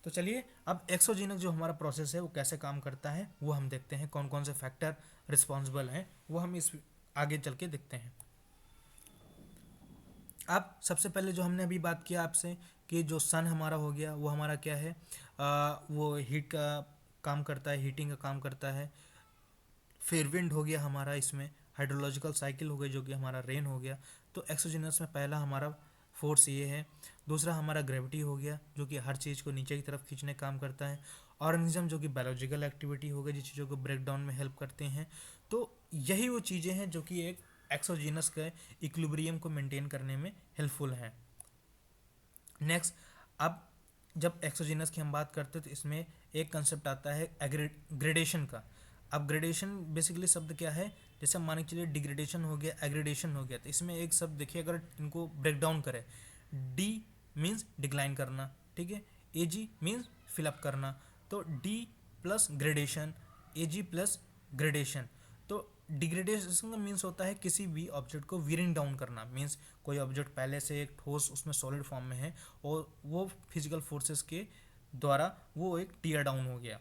तो चलिए अब एक्सोजीनस जो हमारा प्रोसेस है वो कैसे काम करता है वो हम देखते हैं, कौन कौन से फैक्टर रिस्पॉन्सिबल हैं वो हम इस आगे चल के देखते हैं। अब सबसे पहले जो हमने अभी बात किया आपसे कि जो सन हमारा हो गया वो हमारा क्या है, वो हीट का काम करता है, हीटिंग का काम करता है। फिर विंड हो गया हमारा, इसमें हाइड्रोलॉजिकल साइकिल हो गई जो कि हमारा रेन हो गया। तो एक्सोजीनस में पहला हमारा फोर्स ये है। दूसरा हमारा ग्रेविटी हो गया जो कि हर चीज़ को नीचे की तरफ खींचने का काम करता है। ऑर्गेनिज्म जो कि बायोलॉजिकल एक्टिविटी हो गई, जिस चीज़ों को ब्रेक डाउन में हेल्प करते हैं। तो यही वो चीज़ें हैं जो कि एक एक्सोजीनस के इक्विलिब्रियम को मेंटेन करने में हेल्पफुल हैं। नेक्स्ट, अब जब एक्सोजीनस की हम बात करते हैं तो इसमें एक कंसेप्ट आता है ग्रेडेशन का। अब ग्रेडेशन बेसिकली शब्द क्या है, जैसे मान के चलिए डिग्रेडेशन हो गया, एग्रेडेशन हो गया, तो इसमें एक शब्द देखिए अगर इनको ब्रेक डाउन करें, डी मीन्स डिक्लाइन करना, ठीक है, ए जी मीन्स फिलअप करना। तो डी प्लस ग्रेडेशन, ए जी प्लस ग्रेडेशन। तो डिग्रेडेशन का मीन्स होता है किसी भी ऑब्जेक्ट को वीरिंग डाउन करना, मीन्स कोई ऑब्जेक्ट पहले से एक ठोस उसमें सॉलिड फॉर्म में है और वो फिजिकल फोर्सेस के द्वारा वो एक टीयर डाउन हो गया।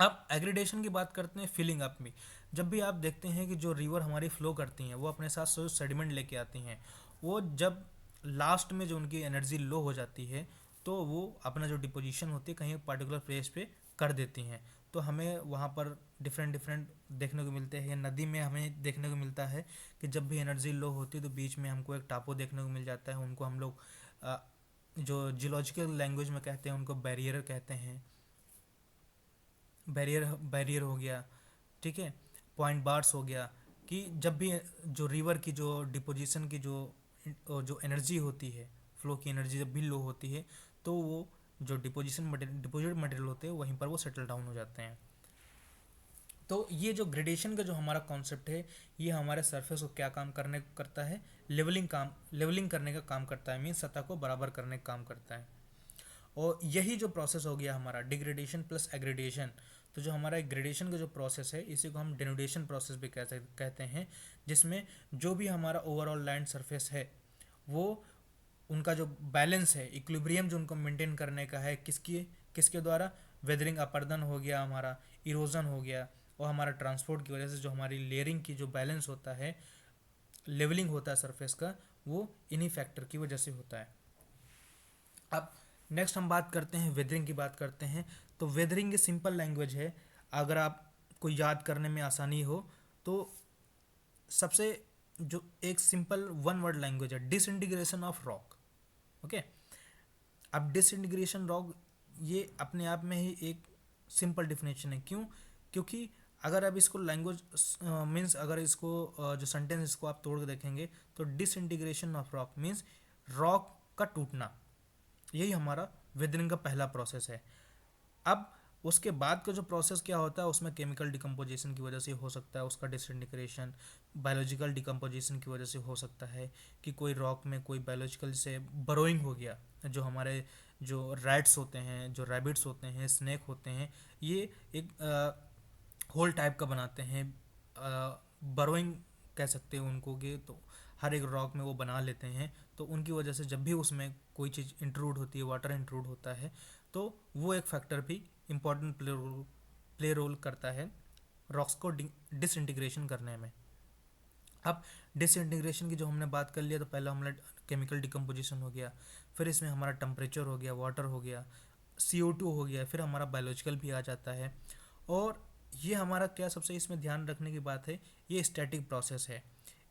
अब एग्रीडेशन की बात करते हैं, फिलिंग अप में। जब भी आप देखते हैं कि जो रिवर हमारी फ्लो करती हैं वो अपने साथ जो सेडिमेंट लेके आती हैं, वो जब लास्ट में जो उनकी एनर्जी लो हो जाती है तो वो अपना जो डिपोजिशन होती है कहीं पर्टिकुलर प्लेस पे कर देती हैं। तो हमें वहाँ पर डिफरेंट डिफरेंट देखने को मिलते हैं। नदी में हमें देखने को मिलता है कि जब भी एनर्जी लो होती है तो बीच में हमको एक टापू देखने को मिल जाता है। उनको हम लोग जो जियोलॉजिकल लैंग्वेज में कहते हैं उनको बैरियर कहते हैं। बैरियर बैरियर हो गया, ठीक है, पॉइंट बार्स हो गया, कि जब भी जो रिवर की जो डिपोजिशन की जो एनर्जी होती है, फ्लो की एनर्जी जब भी लो होती है, तो वो जो डिपोजिट मटेरियल होते हैं वहीं पर वो सेटल डाउन हो जाते हैं। तो ये जो ग्रेडेशन का जो हमारा कॉन्सेप्ट है, ये हमारे सरफेस को क्या काम करने करता है, लेवलिंग करने का काम करता है, मीन्स सतह को बराबर करने का काम करता है। और यही जो प्रोसेस हो गया हमारा डिग्रेडेशन प्लस एग्रेडेशन। तो जो हमारा ग्रेडेशन का जो प्रोसेस है, इसी को हम डेनुडेशन प्रोसेस भी कहते हैं, जिसमें जो भी हमारा ओवरऑल लैंड सरफेस है, वो उनका जो बैलेंस है, इक्विलिब्रियम जो उनको मेंटेन करने का है, किसके द्वारा, वेदरिंग, अपर्दन हो गया, हमारा इरोजन हो गया, और हमारा ट्रांसपोर्ट की वजह से जो हमारी लेयरिंग की जो बैलेंस होता है, लेवलिंग होता है सरफेस का, वो इन्हीं फैक्टर की वजह से होता है। अब नेक्स्ट हम बात करते हैं, वेदरिंग की बात करते हैं। तो वेदरिंग की सिंपल लैंग्वेज है, अगर आप को याद करने में आसानी हो तो सबसे जो एक सिंपल वन वर्ड लैंग्वेज है, डिसइंटीग्रेशन ऑफ रॉक। ओके, अब डिसइंटीग्रेशन रॉक ये अपने आप में ही एक सिंपल डिफिनेशन है। क्यों? क्योंकि अगर आप इसको लैंग्वेज मीन्स अगर इसको जो सेंटेंस इसको आप तोड़ के देखेंगे, तो disintegration of rock means rock का टूटना, यही हमारा वेदरिंग का पहला प्रोसेस है। अब उसके बाद का जो प्रोसेस क्या होता है, उसमें केमिकल डिकम्पोजिशन की वजह से हो सकता है उसका डिसइंटीग्रेशन, बायोलॉजिकल डिकम्पोजिशन की वजह से हो सकता है कि कोई रॉक में कोई बायोलॉजिकल से बरोइंग हो गया, जो हमारे जो रैट्स होते हैं, जो रैबिट्स होते हैं, स्नेक होते हैं, ये एक होल टाइप का बनाते हैं, बरोइंग कह सकते हैं उनको, कि तो हर एक रॉक में वो बना लेते हैं। तो उनकी वजह से जब भी उसमें कोई चीज़ इंट्रूड होती है, वाटर इंट्रूड होता है, तो वो एक फैक्टर भी इम्पॉर्टेंट प्ले रोल करता है रॉक्स को डिसइंटीग्रेशन करने में। अब डिसइंटीग्रेशन की जो हमने बात कर लिया, तो पहला हमने केमिकल डिकम्पोजिशन हो गया, फिर इसमें हमारा टेम्परेचर हो गया, वाटर हो गया, CO2 हो गया, फिर हमारा बायोलॉजिकल भी आ जाता है। और ये हमारा क्या सबसे इसमें ध्यान रखने की बात है, ये स्टैटिक प्रोसेस है।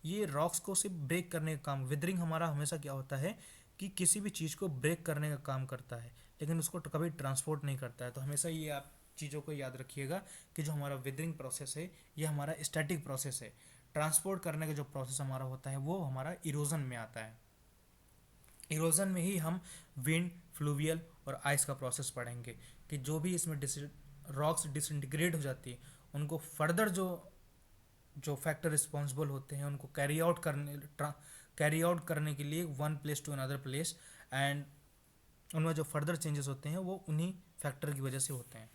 ये रॉक्स को सिर्फ ब्रेक करने का काम, विदरिंग हमारा हमेशा क्या होता है कि किसी भी चीज़ को ब्रेक करने का काम करता है, लेकिन उसको कभी ट्रांसपोर्ट नहीं करता है। तो हमेशा ये आप चीज़ों को याद रखिएगा कि जो हमारा विदरिंग प्रोसेस है, ये हमारा स्टैटिक प्रोसेस है। ट्रांसपोर्ट करने का जो प्रोसेस हमारा होता है, वो हमारा इरोजन में आता है। इरोजन में ही हम विंड, फ्लूवियल और आइस का प्रोसेस पढ़ेंगे, कि जो भी इसमें रॉक्स डिसइंटीग्रेट हो जाती है, उनको फर्दर जो जो फैक्टर रिस्पॉन्सिबल होते हैं, उनको कैरी आउट करने के लिए one place to another place, and उनमें जो फर्दर चेंजेस होते हैं वो उन्हीं फैक्टर की वजह से होते हैं।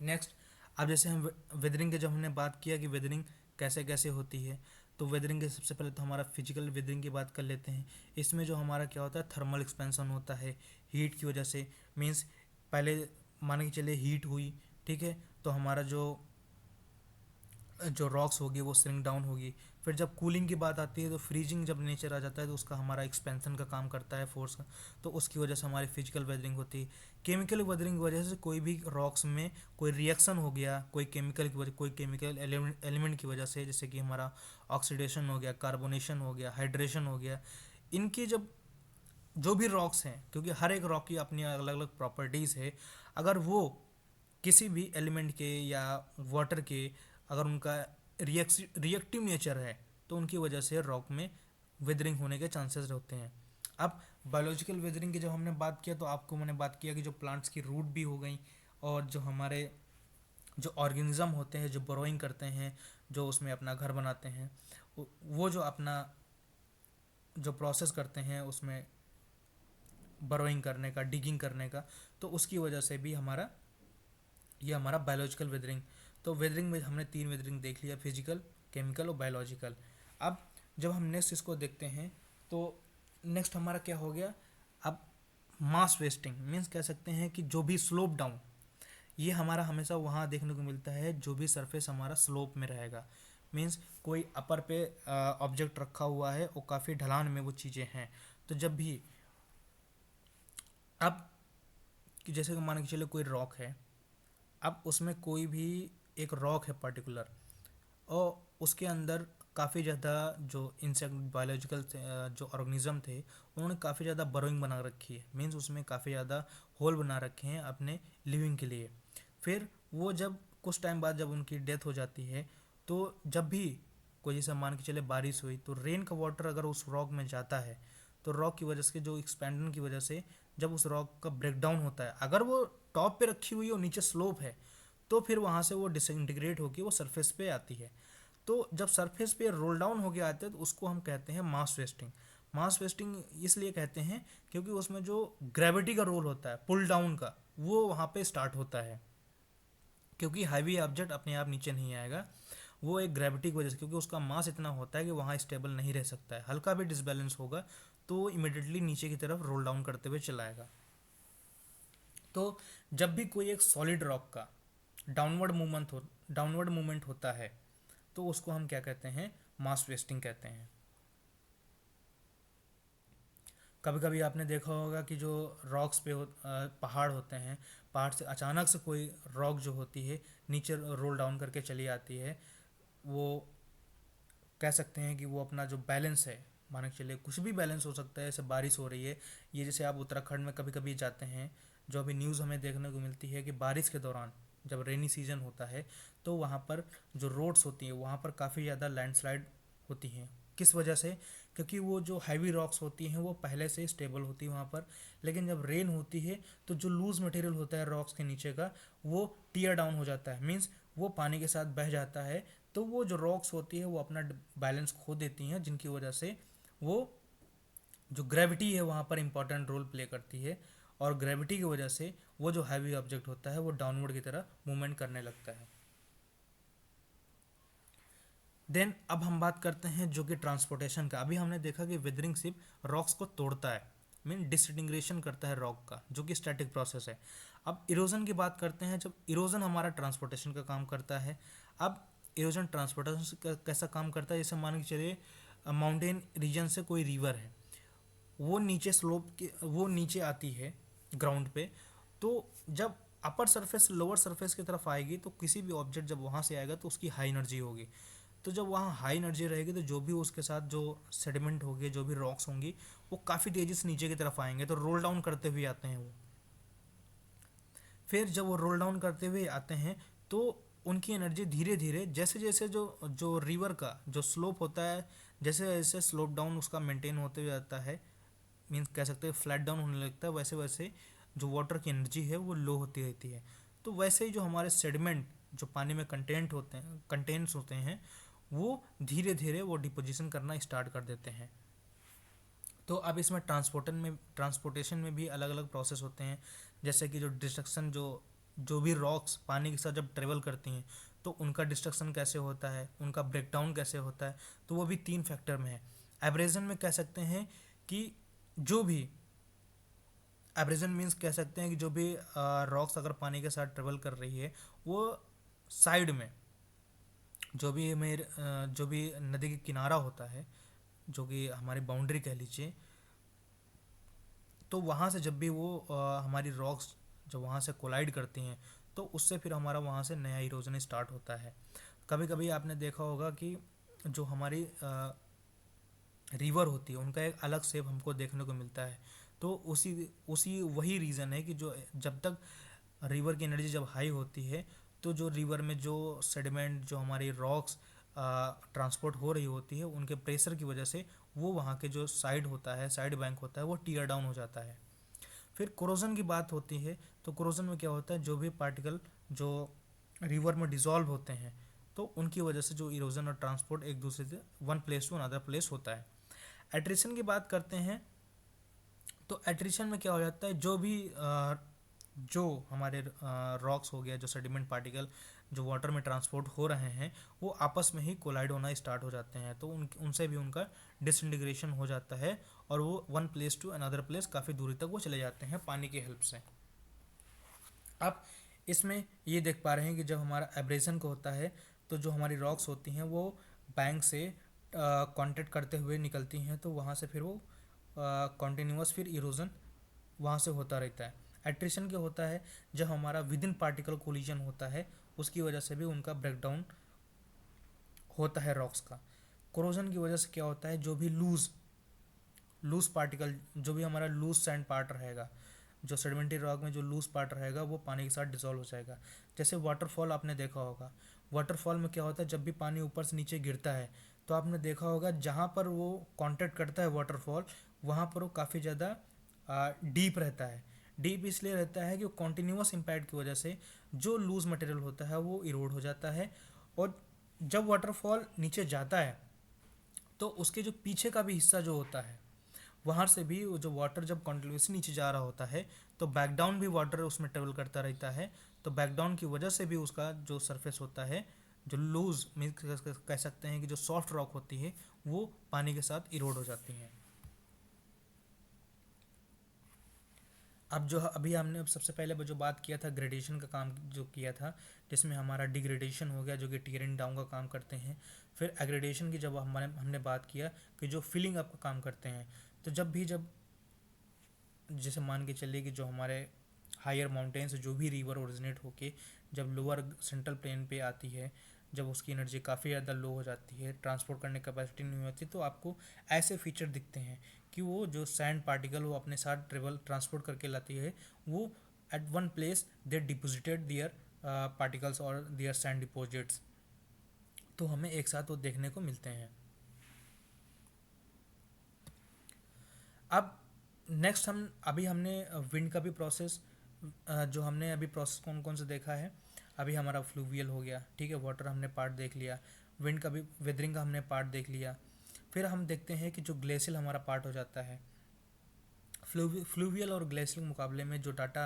नेक्स्ट, अब जैसे हम वेदरिंग के जब हमने बात किया कि वेदरिंग कैसे कैसे होती है, तो वेदरिंग के सबसे पहले तो हमारा फिजिकल वेदरिंग की बात कर लेते हैं। इसमें जो हमारा क्या होता है, थर्मल एक्सपेंशन होता है हीट की वजह से। मीन्स पहले मान के चलिए हीट हुई, ठीक है, तो हमारा जो जो रॉक्स होगी वो श्रिंक डाउन होगी। फिर जब कूलिंग की बात आती है, तो फ्रीजिंग जब नेचर आ जाता है, तो उसका हमारा एक्सपेंशन का काम करता है, फोर्स का, तो उसकी वजह से हमारी फिजिकल वेदरिंग होती है। केमिकल वेदरिंग की वजह से कोई भी रॉक्स में कोई रिएक्शन हो गया, कोई केमिकल एलिमेंट की वजह से, जैसे कि हमारा ऑक्सीडेशन हो गया, कार्बोनेशन हो गया, हाइड्रेशन हो गया, इनकी जब जो भी रॉक्स हैं, क्योंकि हर एक रॉक की अपनी अलग अलग प्रॉपर्टीज़ है, अगर वो किसी भी एलिमेंट के या वाटर के अगर उनका रिएक्टिव नेचर है, तो उनकी वजह से रॉक में वेदरिंग होने के चांसेस होते हैं। अब बायोलॉजिकल वेदरिंग की जब हमने बात किया, तो आपको मैंने बात किया कि जो प्लांट्स की रूट भी हो गई, और जो हमारे जो ऑर्गेनिज्म होते हैं, जो बोरोइंग करते हैं, जो उसमें अपना घर बनाते हैं, वो जो अपना जो प्रोसेस करते हैं उसमें बरोइंग करने का, डिगिंग करने का, तो उसकी वजह से भी हमारा बायोलॉजिकल वेदरिंग। तो वेदरिंग में हमने 3 वेदरिंग देख लिया, फिजिकल, केमिकल और बायोलॉजिकल। अब जब हम नेक्स्ट इसको देखते हैं, तो नेक्स्ट हमारा क्या हो गया, अब मास वेस्टिंग मीन्स कह सकते हैं कि जो भी स्लोप डाउन, ये हमारा हमेशा वहाँ देखने को मिलता है जो भी सरफेस हमारा स्लोप में रहेगा। मीन्स कोई अपर पे ऑब्जेक्ट रखा हुआ है और काफ़ी ढलान में वो चीज़ें हैं, तो जब भी अब कि जैसे कि मान के चले कोई रॉक है, अब उसमें कोई भी एक रॉक है पर्टिकुलर, और उसके अंदर काफ़ी ज़्यादा जो इंसेक्ट बायोलॉजिकल जो ऑर्गेनिज्म थे, उन्होंने काफ़ी ज़्यादा बरोइंग बना रखी है, मीन्स उसमें काफ़ी ज़्यादा होल बना रखे हैं अपने लिविंग के लिए। फिर वो जब कुछ टाइम बाद जब उनकी डेथ हो जाती है, तो जब भी कोई जैसे मान के चले बारिश हुई, तो रेन का वाटर अगर उस रॉक में जाता है, तो रॉक की वजह से जो एक्सपेंडन की वजह से जब उस रॉक का ब्रेकडाउन होता है, अगर वो टॉप पे रखी हुई और नीचे स्लोप है, तो फिर वहाँ से वो डिसइंटीग्रेट होकर वो सरफेस पे आती है। तो जब सरफेस पे रोल डाउन होके आते हैं तो उसको हम कहते हैं मास वेस्टिंग। मास वेस्टिंग इसलिए कहते हैं क्योंकि उसमें जो ग्रेविटी का रोल होता है पुल डाउन का, वो वहाँ पे स्टार्ट होता है, क्योंकि हैवी ऑब्जेक्ट अपने आप नीचे नहीं आएगा, वो एक ग्रेविटी की वजह से, क्योंकि उसका मास इतना होता है कि वहाँ स्टेबल नहीं रह सकता है, हल्का भी डिसबैलेंस होगा तो इमिडिएटली नीचे की तरफ रोल डाउन करते हुए चलाएगा। तो जब भी कोई एक सॉलिड रॉक का डाउनवर्ड मूवमेंट होता है, तो उसको हम क्या कहते हैं, मास वेस्टिंग कहते हैं। कभी कभी आपने देखा होगा कि जो रॉक्स पे पहाड़ होते हैं, पहाड़ से अचानक से कोई रॉक जो होती है नीचे रोल डाउन करके चली आती है, वो कह सकते हैं कि वो अपना जो बैलेंस है, मान के चलिए कुछ भी बैलेंस हो सकता है, जैसे बारिश हो रही है, ये जैसे आप उत्तराखंड में कभी कभी जाते हैं, जो अभी न्यूज़ हमें देखने को मिलती है कि बारिश के दौरान जब रेनी सीजन होता है, तो वहाँ पर जो रोड्स होती हैं वहाँ पर काफ़ी ज़्यादा लैंडस्लाइड होती हैं। किस वजह से? क्योंकि वो जो हैवी रॉक्स होती हैं वो पहले से स्टेबल होती है वहाँ पर, लेकिन जब रेन होती है तो जो लूज़ मटेरियल होता है रॉक्स के नीचे का, वो टीयर डाउन हो जाता है, मीन्स वो पानी के साथ बह जाता है। तो वो जो रॉक्स होती है वो अपना बैलेंस खो देती हैं, जिनकी वजह से वो जो ग्रेविटी है वहाँ पर इंपॉर्टेंट रोल प्ले करती है, और ग्रेविटी की वजह से वो जो हैवी ऑब्जेक्ट होता है वो डाउनवर्ड की तरह मूवमेंट करने लगता है। देन अब हम बात करते हैं जो कि ट्रांसपोर्टेशन का। अभी हमने देखा कि वेदरिंग शिप रॉक्स को तोड़ता है, मीन डिसइंटीग्रेशन करता है रॉक का, जो कि स्टैटिक प्रोसेस है। अब इरोजन की बात करते हैं, जब इरोजन हमारा ट्रांसपोर्टेशन का काम करता है। अब इरोजन ट्रांसपोर्टेशन का कैसा काम करता है, जैसे मान के चलिए माउंटेन रीजन से कोई रिवर है, वो नीचे स्लोप के वो नीचे आती है ग्राउंड पे, तो जब अपर सरफेस लोअर सरफेस की तरफ आएगी, तो किसी भी ऑब्जेक्ट जब वहाँ से आएगा तो उसकी हाई एनर्जी होगी। तो जब वहाँ हाई एनर्जी रहेगी तो जो भी उसके साथ जो सेडिमेंट होगी, जो भी रॉक्स होंगी, वो काफ़ी तेज़ी से नीचे की तरफ आएंगे, तो रोल डाउन करते हुए आते हैं वो। फिर जब वो रोल डाउन करते हुए आते हैं, तो उनकी एनर्जी धीरे धीरे, जैसे जैसे जो जो रिवर का जो स्लोप होता है, जैसे जैसे स्लोप डाउन उसका मेंटेन होते हुए जाता है, मीन्स कह सकते हैं फ्लैट डाउन होने लगता है, वैसे वैसे जो वाटर की एनर्जी है वो लो होती रहती है। तो वैसे ही जो हमारे सेडिमेंट जो पानी में कंटेंट्स होते हैं, वो धीरे धीरे वो डिपोजिशन करना स्टार्ट कर देते हैं। तो अब इसमें ट्रांसपोर्टेशन में भी अलग अलग प्रोसेस होते हैं, जैसे कि जो डिस्ट्रक्शन, जो भी रॉक्स पानी के साथ जब ट्रेवल करती हैं, तो उनका डिस्ट्रक्शन कैसे होता है, उनका ब्रेकडाउन कैसे होता है, तो वो भी 3 फैक्टर में है। एब्रेजन में कह सकते हैं कि जो भी एब्रेजन मीन्स कह सकते हैं कि जो भी रॉक्स अगर पानी के साथ ट्रेवल कर रही है, वो साइड में जो भी नदी के किनारा होता है, जो कि हमारी बाउंड्री कह लीजिए, तो वहाँ से जब भी वो हमारी रॉक्स जब वहाँ से कोलाइड करती हैं, तो उससे फिर हमारा वहाँ से नया इरोजन स्टार्ट होता है। कभी कभी आपने देखा होगा कि जो हमारी रिवर होती है उनका एक अलग शेप हमको देखने को मिलता है। तो उसी उसी वही रीज़न है कि जो जब तक रिवर की एनर्जी जब हाई होती है, तो जो रिवर में जो सेडिमेंट, जो हमारी रॉक्स ट्रांसपोर्ट हो रही होती है, उनके प्रेशर की वजह से वो वहाँ के जो साइड होता है, साइड बैंक होता है, वो टीयर डाउन हो जाता है। फिर कोरोजन की बात होती है, तो कोरोजन में क्या होता है, जो भी पार्टिकल जो रिवर में डिज़ोल्व होते हैं, तो उनकी वजह से जो इरोजन और ट्रांसपोर्ट एक दूसरे से one place to another place होता है। एट्रिशन की बात करते हैं, तो एट्रिशन में क्या हो जाता है, जो हमारे रॉक्स हो गया, जो सेडिमेंट पार्टिकल जो वाटर में ट्रांसपोर्ट हो रहे हैं, वो आपस में ही कोलाइड होना स्टार्ट हो जाते हैं, तो उनसे भी उनका डिसइंटीग्रेशन हो जाता है, और वो one place to another place काफ़ी दूरी तक वो चले जाते हैं पानी की हेल्प से। अब इसमें ये देख पा रहे हैं कि जब हमारा एब्रेजन को होता है, तो जो हमारी रॉक्स होती हैं वो बैंक से कांटेक्ट करते हुए निकलती हैं, तो वहाँ से फिर वो कॉन्टीन्यूअस फिर इरोजन वहाँ से होता रहता है। एट्रिशन क्या होता है, जब हमारा विद इन पार्टिकल कोलिजन होता है, उसकी वजह से भी उनका ब्रेकडाउन होता है रॉक्स का। कोरोजन की वजह से क्या होता है, जो भी लूज पार्टिकल, जो भी हमारा लूज सैंड पार्ट रहेगा, जो सेडिमेंट्री रॉक में जो लूज पार्ट रहेगा वो पानी के साथ डिसॉल्व हो जाएगा। जैसे वाटरफॉल आपने देखा होगा, वाटरफॉल में क्या होता है, जब भी पानी ऊपर से नीचे गिरता है तो आपने देखा होगा जहाँ पर वो कांटेक्ट करता है वाटरफॉल, वहाँ पर वो काफ़ी ज़्यादा डीप रहता है। डीप इसलिए रहता है कि वो कॉन्टीन्यूस इम्पैक्ट की वजह से जो लूज मटेरियल होता है वो इरोड हो जाता है, और जब वाटरफॉल नीचे जाता है तो उसके जो पीछे का भी हिस्सा जो होता है वहाँ से भी वो जो वाटर जब कंटिन्यूसली नीचे जा रहा होता है तो बैक डाउन भी वाटर उसमें ट्रेवल करता रहता है। तो बैक डाउन की वजह से भी उसका जो सरफेस होता है, जो लूज मीन कह सकते हैं कि जो सॉफ्ट रॉक होती है, वो पानी के साथ इरोड हो जाती हैं। अब जो अभी हमने सबसे पहले जो बात किया था ग्रेडेशन का काम जो किया था, जिसमें हमारा डिग्रेडेशन हो गया जो कि टीयरिंग डाउन का काम करते हैं। फिर एग्रेडेशन की जब हमने बात किया कि जो फिलिंग अप का काम करते हैं। तो जब जैसे मान के चलिए कि जो हमारे हायर माउंटेन से जो भी रिवर ओरिजिनेट होके जब लोअर सेंट्रल प्लेन पे आती है, जब उसकी एनर्जी काफ़ी ज़्यादा लो हो जाती है, ट्रांसपोर्ट करने की कैपेसिटी नहीं होती, तो आपको ऐसे फीचर दिखते हैं कि वो जो सैंड पार्टिकल वो अपने साथ ट्रांसपोर्ट करके लाती है, वो at one place they deposited their particles और दियर सैंड डिपॉजिट्स, तो हमें एक साथ वो देखने को मिलते हैं। अब नेक्स्ट हमने विंड का भी प्रोसेस, जो हमने अभी प्रोसेस कौन कौन से देखा है, अभी हमारा फ्लूवियल हो गया, ठीक है, वाटर हमने पार्ट देख लिया, विंड का भी वेदरिंग का हमने पार्ट देख लिया। फिर हम देखते हैं कि जो ग्लेशियल हमारा पार्ट हो जाता है, फ्लूवियल और ग्लेशियल मुकाबले में जो डाटा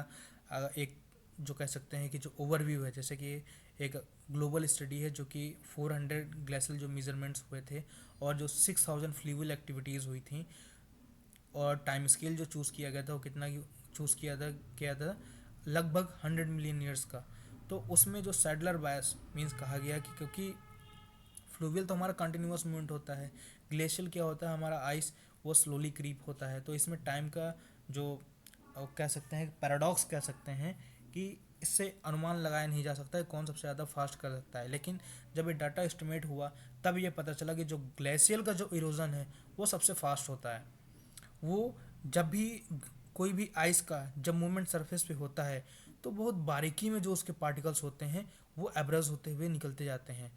एक जो कह सकते हैं कि जो ओवरव्यू है, जैसे कि एक ग्लोबल स्टडी है जो कि 400 ग्लेशियल जो मेजरमेंट्स हुए थे और जो 6000 फ्लूवियल एक्टिविटीज़ हुई थी, और टाइम स्केल जो चूज़ किया गया था वो कितना चूज़ किया था लगभग 100 मिलियन ईयर्स का। तो उसमें जो सैडलर बायस मींस कहा गया कि क्योंकि फ्लूवियल तो हमारा कंटिन्यूस मूवमेंट होता है, ग्लेशियल क्या होता है हमारा आइस वो स्लोली क्रीप होता है, तो इसमें टाइम का जो कह सकते हैं पैराडॉक्स कह सकते हैं कि इससे अनुमान लगाया नहीं जा सकता है कौन सबसे ज़्यादा फास्ट कर सकता है। लेकिन जब ये डाटा एस्टिमेट हुआ तब ये पता चला कि जो ग्लेशियल का जो इरोजन है वो सबसे फास्ट होता है। वो जब भी कोई भी आइस का जब मूवमेंट सरफेस पे होता है तो बहुत बारीकी में जो उसके पार्टिकल्स होते हैं वो एब्रस होते हुए निकलते जाते हैं,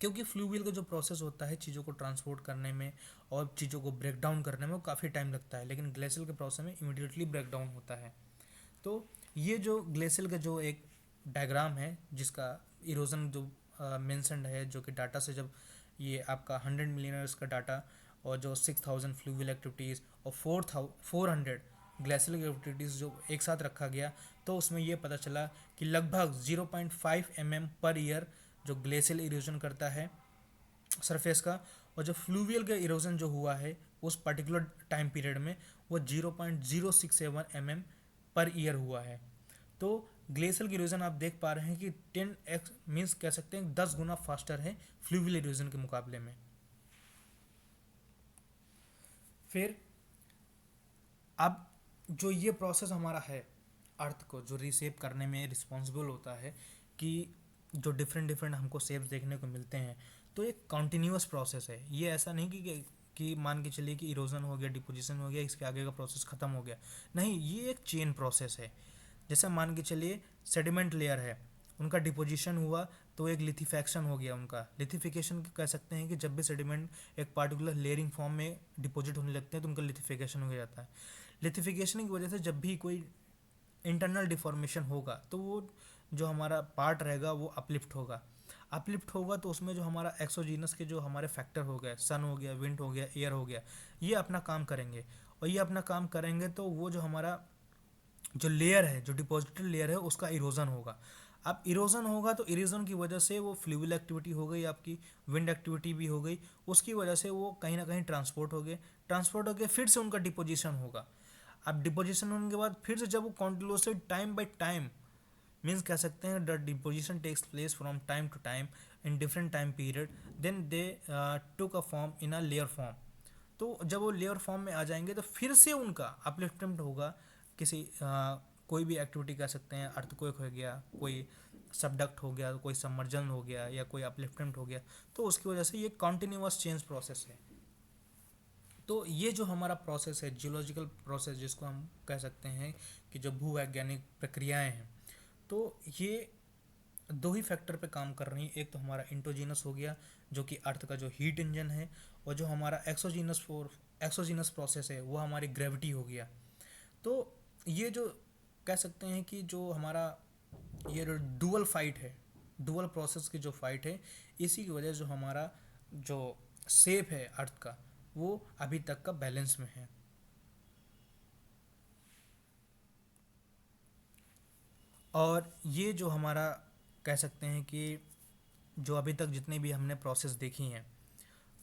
क्योंकि फ्लूवियल का जो प्रोसेस होता है चीज़ों को ट्रांसपोर्ट करने में और चीज़ों को ब्रेक डाउन करने में वो काफ़ी टाइम लगता है, लेकिन ग्लेशियल के प्रोसेस में इमीडिएटली ब्रेक डाउन होता है। तो ये जो ग्लेशियल का जो एक डायग्राम है जिसका इरोजन जो मेंशन्ड है, जो कि डाटा से जब ये आपका 100 मिलियन ईयर्स का डाटा और जो 6000 फ्लूवियल एक्टिविटीज़ और 400 ग्लेशियल एक्टिविटीज़ जो एक साथ रखा गया, तो उसमें ये पता चला कि लगभग 0.5 पर ईयर जो ग्लेशियल इरोजन करता है सरफेस का, और जो फ्लूवियल का इरोजन जो हुआ है उस पर्टिकुलर टाइम पीरियड में वो 0.067 पर ईयर हुआ है। तो ग्लेशियल की इरोजन आप देख पा रहे हैं कि 10x मीन्स कह सकते हैं 10 गुना फास्टर है फ्लूवियल इरोजन के मुकाबले में। फिर अब जो ये प्रोसेस हमारा है अर्थ को जो रीसेप करने में रिस्पॉन्सिबल होता है कि जो डिफरेंट डिफरेंट हमको शेप्स देखने को मिलते हैं, तो एक कॉन्टीन्यूअस प्रोसेस है। ये ऐसा नहीं कि मान के चलिए कि इरोजन हो गया, डिपोजिशन हो गया, इसके आगे का प्रोसेस खत्म हो गया, नहीं, ये एक चेन प्रोसेस है। जैसे मान के चलिए सेडिमेंट लेयर है, उनका डिपोजिशन हुआ तो एक लिथिफेक्शन हो गया, उनका लिथिफिकेशन कह सकते हैं कि जब भी सेडिमेंट एक पार्टिकुलर लेयरिंग फॉर्म में डिपॉजिट होने लगते हैं तो उनका लिथिफिकेशन हो जाता है। लिथिफिकेशन की वजह से जब भी कोई इंटरनल डिफॉर्मेशन होगा तो वो जो हमारा पार्ट रहेगा वो अपलिफ्ट होगा। अपलिफ्ट होगा तो उसमें जो हमारा एक्सोजीनस के जो हमारे फैक्टर हो गए, सन हो गया, विंड हो गया, एयर हो गया, ये अपना काम करेंगे, और ये अपना काम करेंगे तो वो जो हमारा जो लेयर है, जो डिपॉजिटेड लेयर है, उसका इरोजन होगा। अब इरोजन होगा तो इरोजन की वजह से वो फ्लूवियल एक्टिविटी हो गई, आपकी विंड एक्टिविटी भी हो गई, उसकी वजह से वो कहीं ना कहीं ट्रांसपोर्ट हो गए, ट्रांसपोर्ट हो गए, फिर से उनका डिपोजिशन होगा। अब डिपोजिशन होने के बाद फिर से जब वो continuously time by time means कह सकते हैं the deposition takes place from time to time in different time period, then they took a form in a layer form. तो जब वो लेयर फॉर्म में आ जाएंगे तो फिर से उनका अपलिफ्टमेंट होगा, किसी कोई भी एक्टिविटी कह सकते हैं, अर्थक्वेक हो गया, कोई सबडक्ट हो गया, कोई सबमर्जन हो गया, या कोई अपलिफ्टमेंट हो गया, तो उसकी वजह से ये कॉन्टिन्यूअस चेंज प्रोसेस है। तो ये जो हमारा प्रोसेस है, जियोलॉजिकल प्रोसेस जिसको हम कह सकते हैं कि जो भूवैज्ञानिक प्रक्रियाएं हैं, तो ये दो ही फैक्टर पे काम कर रही हैं। एक तो हमारा इंडोजीनस हो गया जो कि अर्थ का जो हीट इंजन है, और जो हमारा एक्सोजीनस प्रोसेस है वो हमारी ग्रेविटी हो गया। तो ये जो कह सकते हैं कि जो हमारा ये जो डुअल फाइट है, डुअल प्रोसेस की जो फाइट है, इसी की वजह से जो हमारा जो शेप है अर्थ का वो अभी तक का बैलेंस में है। और ये जो हमारा कह सकते हैं कि जो अभी तक जितने भी हमने प्रोसेस देखी हैं,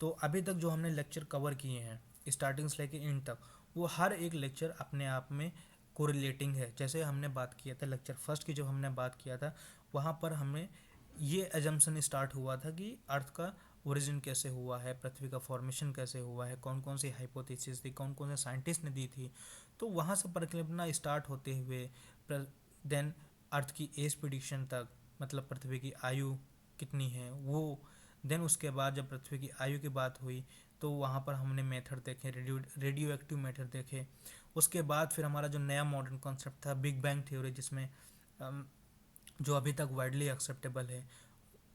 तो अभी तक जो हमने लेक्चर कवर किए हैं स्टार्टिंग से लेकर एंड तक, वो हर एक लेक्चर अपने आप में कोरिलेटिंग है। जैसे हमने बात किया था लेक्चर फर्स्ट की, जो हमने बात किया था वहाँ पर हमें ये एजम्पशन स्टार्ट हुआ था कि अर्थ का ओरिजिन कैसे हुआ है, पृथ्वी का फॉर्मेशन कैसे हुआ है, कौन कौन सी हाइपोथेसिस थी, कौन कौन से साइंटिस्ट ने दी थी। तो वहाँ से परिकल्पना स्टार्ट होते हुए देन अर्थ की एज प्रिडिक्शन तक, मतलब पृथ्वी की आयु कितनी है वो, देन उसके बाद जब पृथ्वी की आयु की बात हुई तो वहाँ पर हमने मेथड देखे, रेडियो एक्टिव मेथड देखे। उसके बाद फिर हमारा जो नया मॉडर्न कॉन्सेप्ट था बिग बैंग थ्योरी, जिसमें जो अभी तक वाइडली एक्सेप्टेबल है।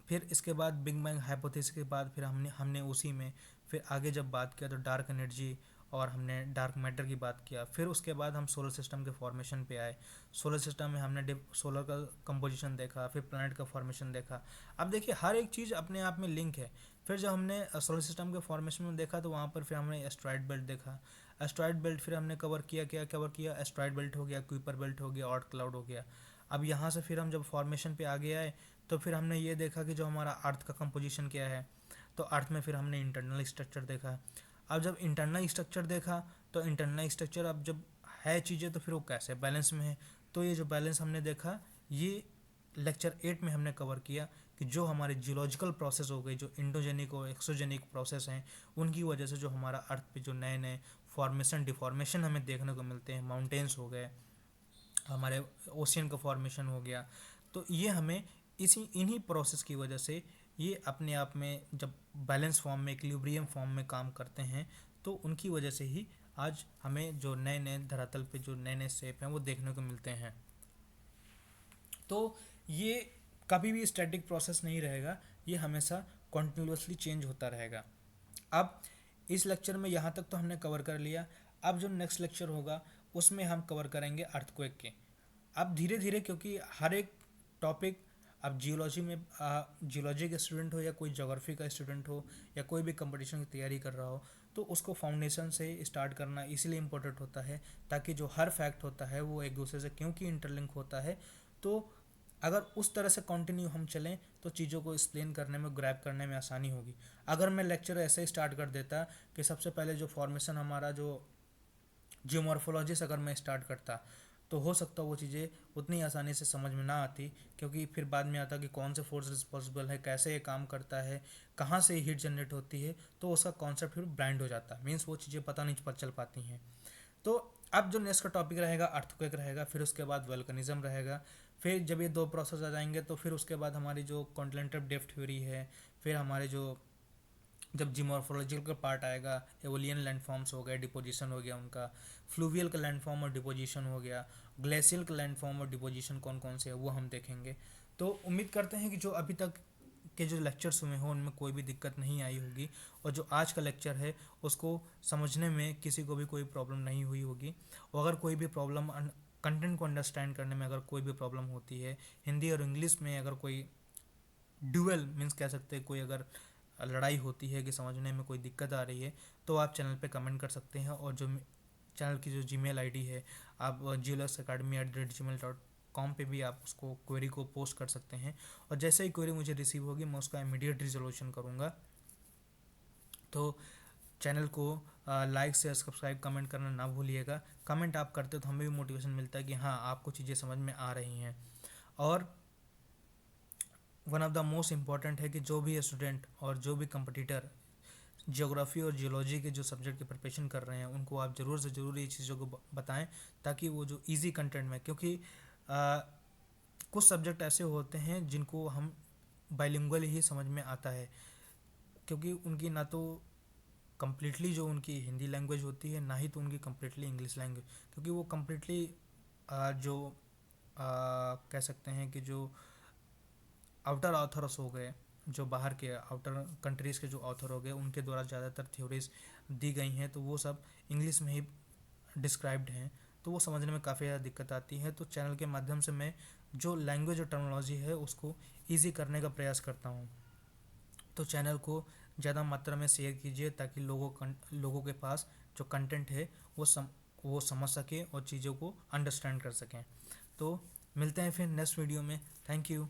फिर इसके बाद बिग बैंग हाइपोथेसिस के बाद फिर हमने उसी में फिर आगे जब बात किया तो डार्क एनर्जी और हमने डार्क मैटर की बात किया। फिर उसके बाद हम सोलर सिस्टम के फॉर्मेशन पे आए। सोलर सिस्टम में हमने सोलर का कंपोजिशन देखा, फिर प्लैनेट का फॉर्मेशन देखा। अब देखिए हर एक चीज़ अपने आप में लिंक है। फिर जब हमने सोलर सिस्टम के फॉर्मेशन में देखा तो वहाँ पर फिर हमने एस्ट्रॉयड बेल्ट देखा। एस्ट्रॉयड बेल्ट फिर हमने कवर किया, क्या कवर किया, एस्ट्रॉयड बेल्ट हो गया, कुइपर बेल्ट हो गया, ऑर्ट क्लाउड हो गया। अब यहाँ से फिर हम जब फॉर्मेशन पे आगे आए तो फिर हमने ये देखा कि जो हमारा अर्थ का कंपोजिशन क्या है। तो अर्थ में फिर हमने इंटरनल स्ट्रक्चर देखा। अब जब इंटरनल स्ट्रक्चर देखा तो इंटरनल स्ट्रक्चर अब जब है चीज़ें तो फिर वो कैसे बैलेंस में है। तो ये जो बैलेंस हमने देखा, ये लेक्चर 8 में हमने कवर किया कि जो हमारे जियोलॉजिकल प्रोसेस हो गई, जो इंडोजेनिक और एक्सोजेनिक प्रोसेस हैं, उनकी वजह से जो हमारा अर्थ पे जो नए नए फॉर्मेशन डिफॉर्मेशन हमें देखने को मिलते हैं, माउंटेन्स हो गए, हमारे ओशियन का फॉर्मेशन हो गया। तो ये हमें इन्हीं प्रोसेस की वजह से ये अपने आप में जब बैलेंस फॉर्म में, इक्विलिब्रियम फॉर्म में काम करते हैं, तो उनकी वजह से ही आज हमें जो नए नए धरातल पे जो नए नए शेप हैं वो देखने को मिलते हैं। तो ये कभी भी स्टैटिक प्रोसेस नहीं रहेगा, ये हमेशा कॉन्टिन्यूसली चेंज होता रहेगा। अब इस लेक्चर में यहाँ तक तो हमने कवर कर लिया। अब जो नेक्स्ट लेक्चर होगा उसमें हम कवर करेंगे अर्थक्वेक के। अब धीरे धीरे, क्योंकि हर एक टॉपिक, अब जियोलॉजी में जियोलॉजी का स्टूडेंट हो या कोई ज्योग्राफी का स्टूडेंट हो या कोई भी कंपटीशन की तैयारी कर रहा हो, तो उसको फाउंडेशन से स्टार्ट करना इसलिए इम्पोर्टेंट होता है ताकि जो हर फैक्ट होता है वो एक दूसरे से क्योंकि इंटरलिंक होता है। तो अगर उस तरह से कंटिन्यू हम चलें तो चीज़ों को एक्सप्लेन करने में, ग्रैब करने में आसानी होगी। अगर मैं लेक्चर ऐसे ही स्टार्ट कर देता कि सबसे पहले जो फॉर्मेशन हमारा जो जियोमॉर्फोलॉजी से अगर मैं स्टार्ट करता, तो हो सकता है वो चीज़ें उतनी आसानी से समझ में ना आती, क्योंकि फिर बाद में आता कि कौन से फोर्स रिस्पॉन्सिबल है, कैसे ये काम करता है, कहाँ से हीट जनरेट होती है, तो उसका कॉन्सेप्ट फिर ब्लाइंड हो जाता है, मीन्स वो चीज़ें पता नहीं चल पाती हैं। तो अब जो नेक्स्ट का टॉपिक रहेगा अर्थक्वेक रहेगा, फिर उसके बाद वल्कनिज्म रहेगा। फिर जब ये दो प्रोसेस आ जाएंगे तो फिर उसके बाद हमारी जो कॉन्टिनेंटल डेप्थ थ्योरी है, फिर हमारे जो जब जियोमॉर्फोलॉजिकल का पार्ट आएगा, एवोलियन लैंडफॉर्म्स हो गए, डिपोजिशन हो गया उनका, फ्लूवियल का लैंडफॉर्म और डिपोजिशन हो गया, ग्लेशियल का लैंडफॉर्म और डिपोजिशन कौन कौन से है वो हम देखेंगे। तो उम्मीद करते हैं कि जो अभी तक के जो लेक्चर्स हुए हों उनमें कोई भी दिक्कत नहीं आई होगी, और जो आज का लेक्चर है उसको समझने में किसी को भी कोई प्रॉब्लम नहीं हुई होगी। और अगर कोई भी प्रॉब्लम कंटेंट को अंडरस्टैंड करने में अगर कोई भी प्रॉब्लम होती है, हिंदी और इंग्लिश में अगर कोई ड्यूअल मीन्स कह सकते हैं, कोई अगर लड़ाई होती है कि समझने में कोई दिक्कत आ रही है, तो आप चैनल पे कमेंट कर सकते हैं। और जो चैनल की जो जीमेल आईडी है, आप GLSacademy@gmail.com पे भी आप उसको क्वेरी को पोस्ट कर सकते हैं, और जैसे ही क्वेरी मुझे रिसीव होगी मैं उसका इमीडिएट रिजोल्यूशन करूँगा। तो चैनल को लाइक शेयर सब्सक्राइब कमेंट करना ना भूलिएगा। कमेंट आप करते हो तो हमें भी मोटिवेशन मिलता है कि हाँ आपको चीज़ें समझ में आ रही हैं। और one of the most important है कि जो भी स्टूडेंट और जो भी कंपटीटर ज्योग्राफी और जियोलॉजी के जो सब्जेक्ट की प्रिपरेशन कर रहे हैं, उनको आप ज़रूर से ज़रूर ये चीज़ों को बताएं, ताकि वो जो इजी कंटेंट में, क्योंकि कुछ सब्जेक्ट ऐसे होते हैं जिनको हम बाइलिंगुअल ही समझ में आता है, क्योंकि उनकी ना तो कम्प्लीटली जो उनकी हिंदी लैंग्वेज होती है, ना ही तो उनकी कम्प्लीटली इंग्लिश लैंग्वेज, क्योंकि वो कम्प्लीटली जो कह सकते हैं कि जो आउटर ऑथर्स हो गए, जो बाहर के आउटर कंट्रीज़ के जो ऑथर हो गए, उनके द्वारा ज़्यादातर थ्योरीज दी गई हैं, तो वो सब इंग्लिश में ही डिस्क्राइब्ड हैं, तो वो समझने में काफ़ी ज़्यादा दिक्कत आती है। तो चैनल के माध्यम से मैं जो लैंग्वेज और टर्मिनोलॉजी है उसको ईजी करने का प्रयास करता हूँ। तो चैनल को ज़्यादा मात्रा में शेयर कीजिए ताकि लोगों के पास जो कंटेंट है वो समझ सकें और चीज़ों को अंडरस्टैंड कर सकें। तो मिलते हैं फिर नेक्स्ट वीडियो में। Thank you.